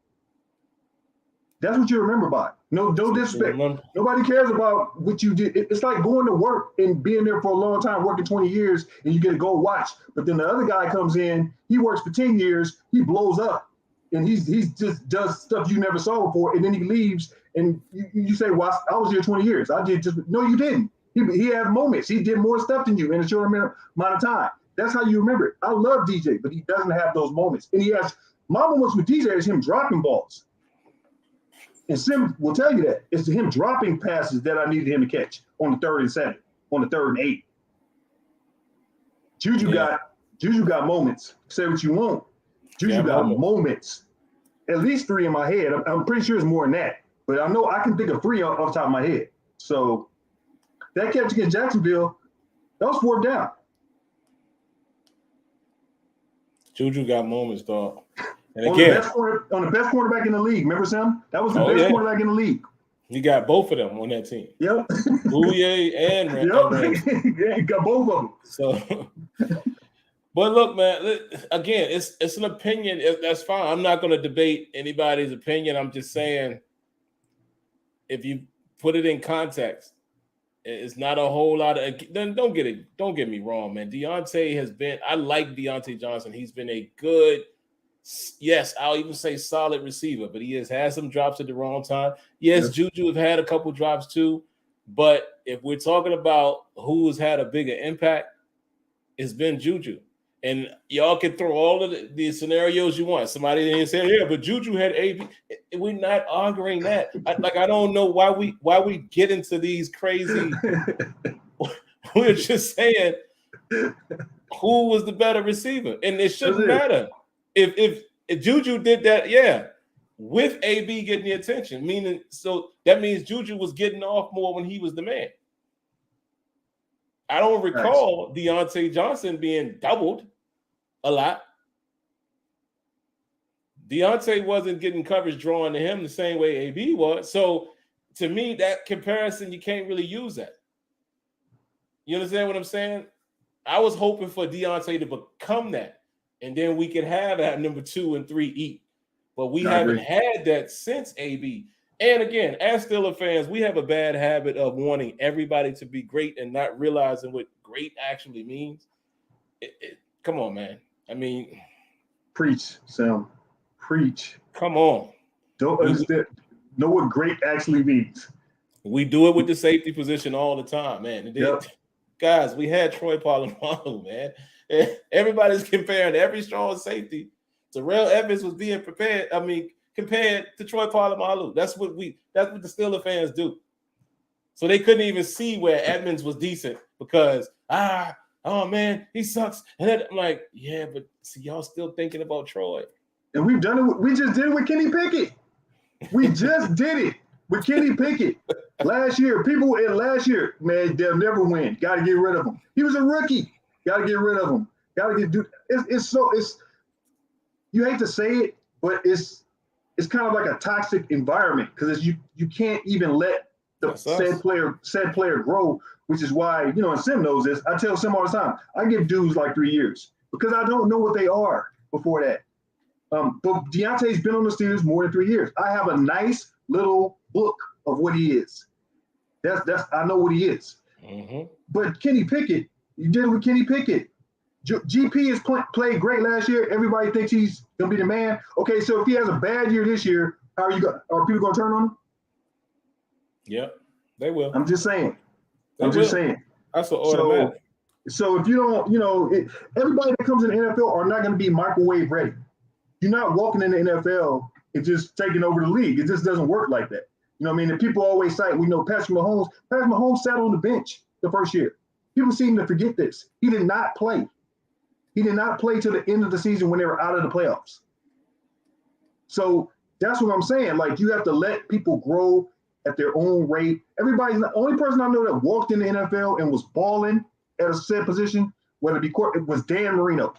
That's what you remember by. No disrespect. Nobody cares about what you did. It's like going to work and being there for a long time, working 20 years, and you get a gold watch. But then the other guy comes in, he works for 10 years, he blows up, and he just does stuff you never saw before, and then he leaves, and you say, well, I was here 20 years. I did just – no, you didn't. He had moments. He did more stuff than you in a short amount of time. That's how you remember it. I love DJ, but he doesn't have those moments. And he has – my moments with DJ is him dropping balls. And Sim will tell you that. It's him dropping passes that I needed him to catch on the 3rd and 7, on the 3rd and 8. Juju got moments. Say what you want. Juju got moments. At least 3 in my head. I'm pretty sure it's more than that. But I know I can think of 3 off the top of my head. So that catch against Jacksonville, that was 4th down. Juju got moments, dog. And on the best cornerback in the league. Remember, Sam? That was the best cornerback in the league. You got both of them on that team. Yep. Bouye and Ramsey. Yeah, you got both of them. So, but look, man, again, it's an opinion. That's fine. I'm not going to debate anybody's opinion. I'm just saying, if you put it in context, it's not a whole lot of. Then don't get me wrong, man. Deontay has been. I like Deontay Johnson. He's been a good. Yes, I'll even say solid receiver, but he has had some drops at the wrong time. Yes, Juju have had a couple drops too, but if we're talking about who has had a bigger impact, it's been Juju. And y'all can throw all of the scenarios you want. Somebody didn't say, yeah, but Juju had AB. We're not arguing that. I don't know why we get into these crazy. We're just saying who was the better receiver, and it shouldn't matter. If Juju did that, with AB getting the attention, meaning so that means Juju was getting off more when he was the man. I don't recall Deontay Johnson being doubled a lot. Deontay wasn't getting coverage drawn to him the same way AB was. So to me, that comparison, you can't really use that. You understand what I'm saying? I was hoping for Deontay to become that. And then we could have that number 2 and 3 eat. But we haven't had that since AB. And again, as Steelers fans, we have a bad habit of wanting everybody to be great and not realizing what great actually means. Come on, man. I mean. Preach, Sam. Preach. Come on. Don't understand. Know what great actually means. We do it with the safety position all the time, man. Guys, we had Troy Polamalu, man. Everybody's comparing every strong safety Terrell Edmonds was being prepared. I mean, compared to Troy Polamalu. That's what the Steelers fans do. So they couldn't even see where Edmonds was decent because oh man, he sucks. And then I'm like, yeah, but see, y'all still thinking about Troy. And we've done it. We just did it with Kenny Pickett. We just did it with Kenny Pickett last year. People in last year, man, they'll never win. Got to get rid of him. He was a rookie. Got to get rid of him. Got to get it's you hate to say it, but it's kind of like a toxic environment because you can't even let the said player grow, which is why, and Sim knows this. I tell Sim all the time, I give dudes like 3 years because I don't know what they are before that. But Deontay's been on the Steelers more than 3 years. I have a nice little book of what he is. That's I know what he is. Mm-hmm. But Kenny Pickett, you did it with Kenny Pickett. GP has played great last year. Everybody thinks he's gonna be the man. Okay, so if he has a bad year this year, are people gonna turn on him? Yeah, they will. I'm just saying. Just saying. That's an automatic. So if you don't, everybody that comes in the NFL are not going to be microwave ready. You're not walking in the NFL and just taking over the league. It just doesn't work like that. You know what I mean? And people always cite, we know Patrick Mahomes sat on the bench the first year. People seem to forget this. He did not play. He did not play till the end of the season when they were out of the playoffs. So that's what I'm saying. Like, you have to let people grow at their own rate. Everybody's the only person I know that walked in the NFL and was balling at a set position, whether it be court, it was Dan Marino.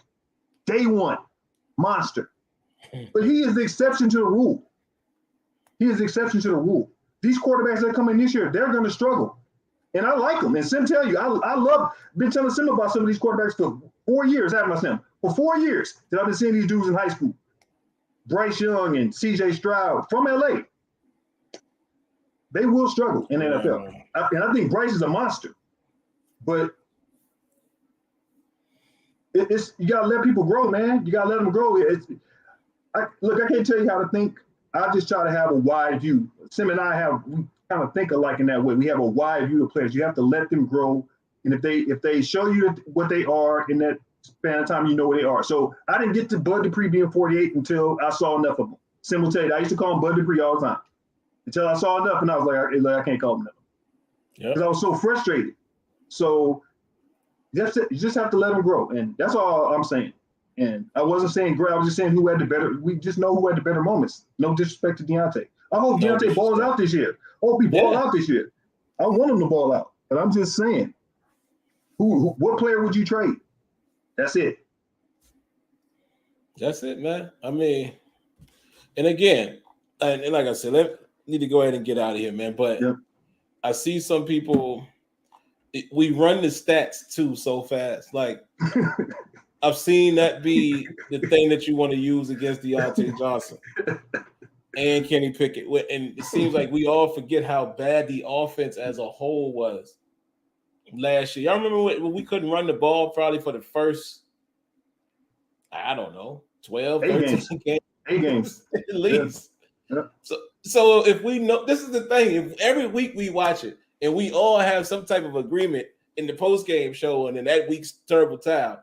Day one, monster. But he is the exception to the rule. He is the exception to the rule. These quarterbacks that come in this year, they're going to struggle. And I like them. And Sim tell you, been telling Sim about some of these quarterbacks for 4 years, haven't I, Sim? For 4 years that I've been seeing these dudes in high school. Bryce Young and C.J. Stroud from L.A. They will struggle in the NFL. And I think Bryce is a monster. But it's you got to let people grow, man. You got to let them grow. I can't tell you how to think. I just try to have a wide view. Sim and I we kind of think alike in that way. We have a wide view of players. You have to let them grow. And if they show you what they are in that span of time, you know where they are. So I didn't get to Bud Dupree being 48 until I saw enough of him. Sim will tell you, I used to call him Bud Dupree all the time. Until I saw enough, and I was like, I can't call him that. Because I was so frustrated. So you just have to let him grow. And that's all I'm saying. And I wasn't saying grow. I was just saying we just know who had the better moments. No disrespect to Deontay. I hope Deontay balls out this year. I hope he balls out this year. I want him to ball out. But I'm just saying, what player would you trade? That's it. That's it, man. I mean, and again, and like I said, need to go ahead and get out of here, man. But I see some people, we run the stats too so fast. Like, I've seen that be the thing that you want to use against Deontay Johnson and Kenny Pickett. And it seems like we all forget how bad the offense as a whole was last year. Y'all remember when we couldn't run the ball probably for the first, I don't know, 12, 13 games. 8 games. At least. Yeah. So if we know, this is the thing, if every week we watch it and we all have some type of agreement in the post-game show and in that week's terrible time,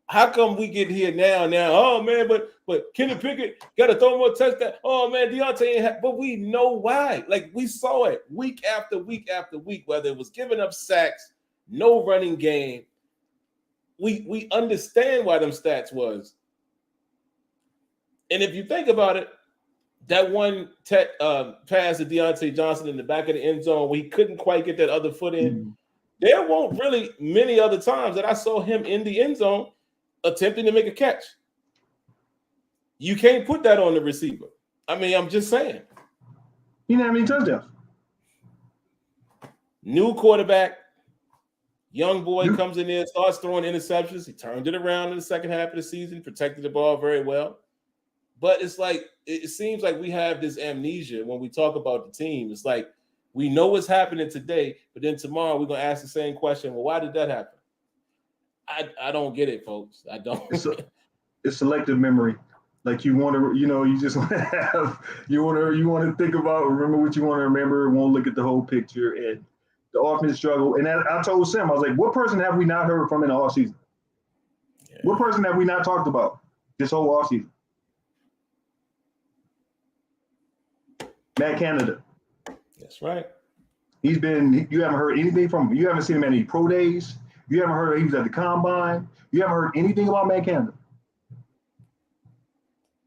how come we get here now, oh man, but Kenny Pickett got to throw more touchdown. Oh man, Deontay ain't but we know why. Like, we saw it week after week after week, whether it was giving up sacks, no running game. We understand why them stats was. And if you think about it, that one pass to Deontay Johnson in the back of the end zone where he couldn't quite get that other foot in, there weren't really many other times that I saw him in the end zone attempting to make a catch. You can't put that on the receiver. I mean, I'm just saying. He didn't have any touchdowns. New quarterback, young boy comes in there, starts throwing interceptions. He turned it around in the second half of the season, protected the ball very well. But it's like, it seems like we have this amnesia when we talk about the team. It's like, we know what's happening today, but then tomorrow we're going to ask the same question. Well, why did that happen? I don't get it, folks. I don't. It's selective memory. Like, you want to, you just want to have, you want to think about, remember what you want to remember, won't look at the whole picture. And the offense struggle. And I told Sam, I was like, what person have we not heard from in the offseason? Yeah. What person have we not talked about this whole offseason? Matt Canada. That's right. You haven't heard anything from him. You haven't seen him at any pro days. You haven't heard he was at the combine. You haven't heard anything about Matt Canada.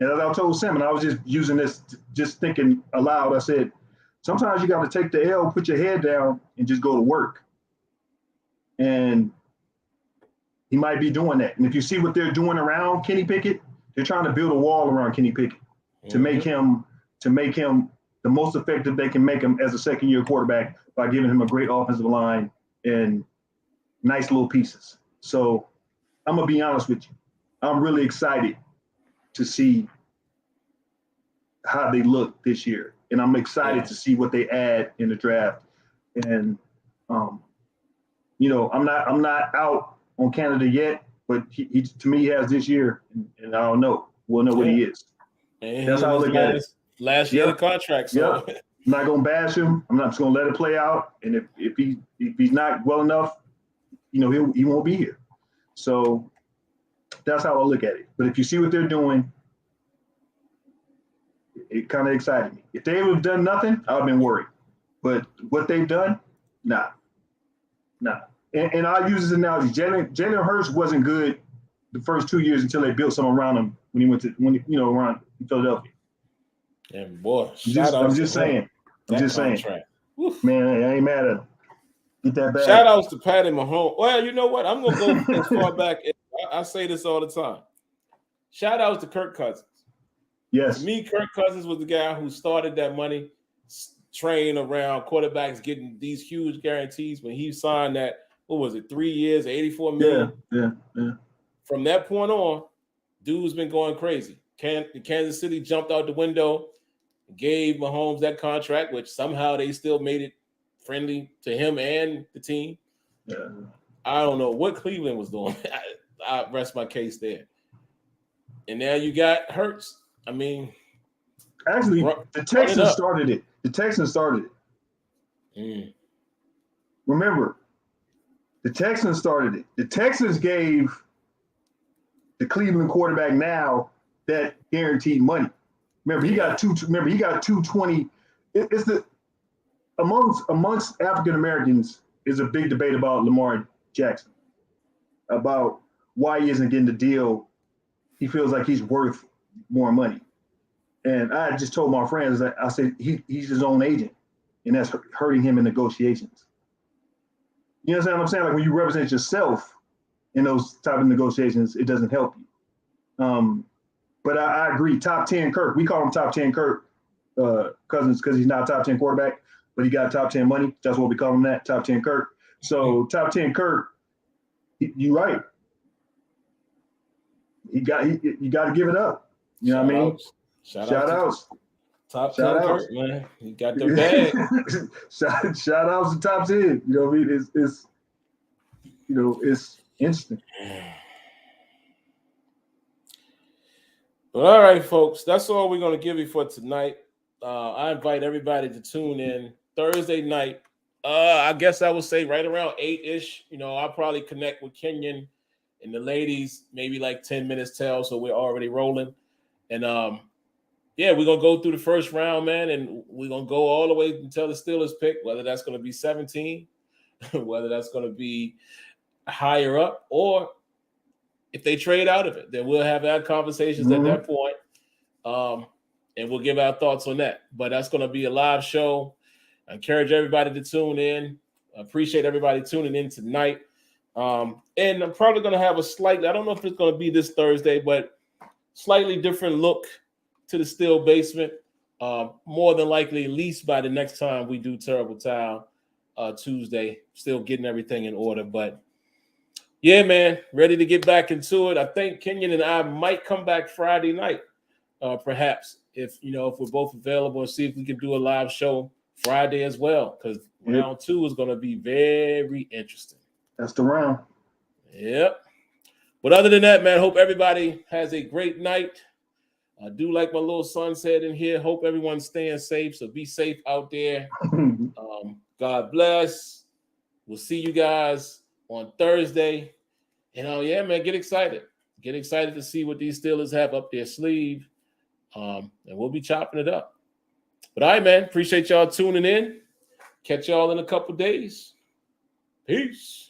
And as I told Sim, and I was just using this, just thinking aloud, I said, sometimes you got to take the L, put your head down, and just go to work. And he might be doing that. And if you see what they're doing around Kenny Pickett, they're trying to build a wall around Kenny Pickett to make him the most effective they can make him as a second-year quarterback by giving him a great offensive line and nice little pieces. So I'm gonna be honest with you. I'm really excited to see how they look this year, and I'm excited to see what they add in the draft. And you know, I'm not out on Canada yet, but he to me he has this year, and I don't know. We'll know what he is. And that's how I look at it. Last year of the contract. So I'm not gonna bash him. I'm just gonna let it play out. And if he's not well enough, you know, he won't be here. So that's how I look at it. But if you see what they're doing, it kind of excited me. If they would have done nothing, I would have been worried. But what they've done, nah. And I'll use this analogy. Jalen Hurts wasn't good the first 2 years until they built something around him around Philadelphia. And boy, I'm just saying. Man, I ain't mad at him. Get that back. Shout outs to Patty Mahomes. Well, you know what? I'm gonna go as far back. I say this all the time. Shout outs to Kirk Cousins. Yes. To me, Kirk Cousins was the guy who started that money train around quarterbacks getting these huge guarantees when he signed that. What was it? 3 years, $84 million. Yeah. From that point on, dude's been going crazy. Kansas City jumped out the window, gave Mahomes that contract, which somehow they still made it friendly to him and the team. Yeah. I don't know what Cleveland was doing. I rest my case there. And now you got Hurts. I mean, actually, the Texans started it. The Texans started it. Remember, the Texans started it. The Texans gave the Cleveland quarterback now that guaranteed money. Remember, he got 220. It's the amongst African Americans is a big debate about Lamar Jackson, about why he isn't getting the deal. He feels like he's worth more money. And I just told my friends that I said he's his own agent, and that's hurting him in negotiations. You understand what I'm saying? Like when you represent yourself in those type of negotiations, it doesn't help you. But I agree. Top 10 Kirk. We call him top 10 Kirk Cousins because he's not a top 10 quarterback, but he got top 10 money. That's what we call him. That top 10 Kirk. So top 10 Kirk. You're right. You got to give it up. You know what I mean? Shout outs. Top 10 Kirk, man. He got the bag. shout outs to top 10. You know what I mean? It's interesting. Well, all right, folks. That's all we're going to give you for tonight. I invite everybody to tune in Thursday night. I guess I would say right around 8-ish. I'll probably connect with Kenyon and the ladies, maybe like 10 minutes till, so we're already rolling. And we're going to go through the first round, man, and we're going to go all the way until the Steelers pick, whether that's going to be 17, whether that's going to be higher up, or if they trade out of it, then we'll have that conversations at that point, and we'll give our thoughts on that. But that's going to be a live show. I encourage everybody to tune in. I appreciate everybody tuning in tonight. And I'm probably going to have I don't know if it's going to be this Thursday, but slightly different look to the Steel Basement. More than likely, at least by the next time we do Terrible Towel Tuesday. Still getting everything in order, but yeah, man, ready to get back into it. I think Kenyon and I might come back Friday night, perhaps if we're both available, and see if we can do a live show Friday as well, because round 2 is going to be very interesting. That's the round. Yep. But other than that, man, hope everybody has a great night. I do like my little son said in here. Hope everyone's staying safe. So be safe out there. God bless. We'll see you guys on Thursday. Man, get excited. Get excited to see what these Steelers have up their sleeve. And we'll be chopping it up. But all right, man. Appreciate y'all tuning in. Catch y'all in a couple days. Peace.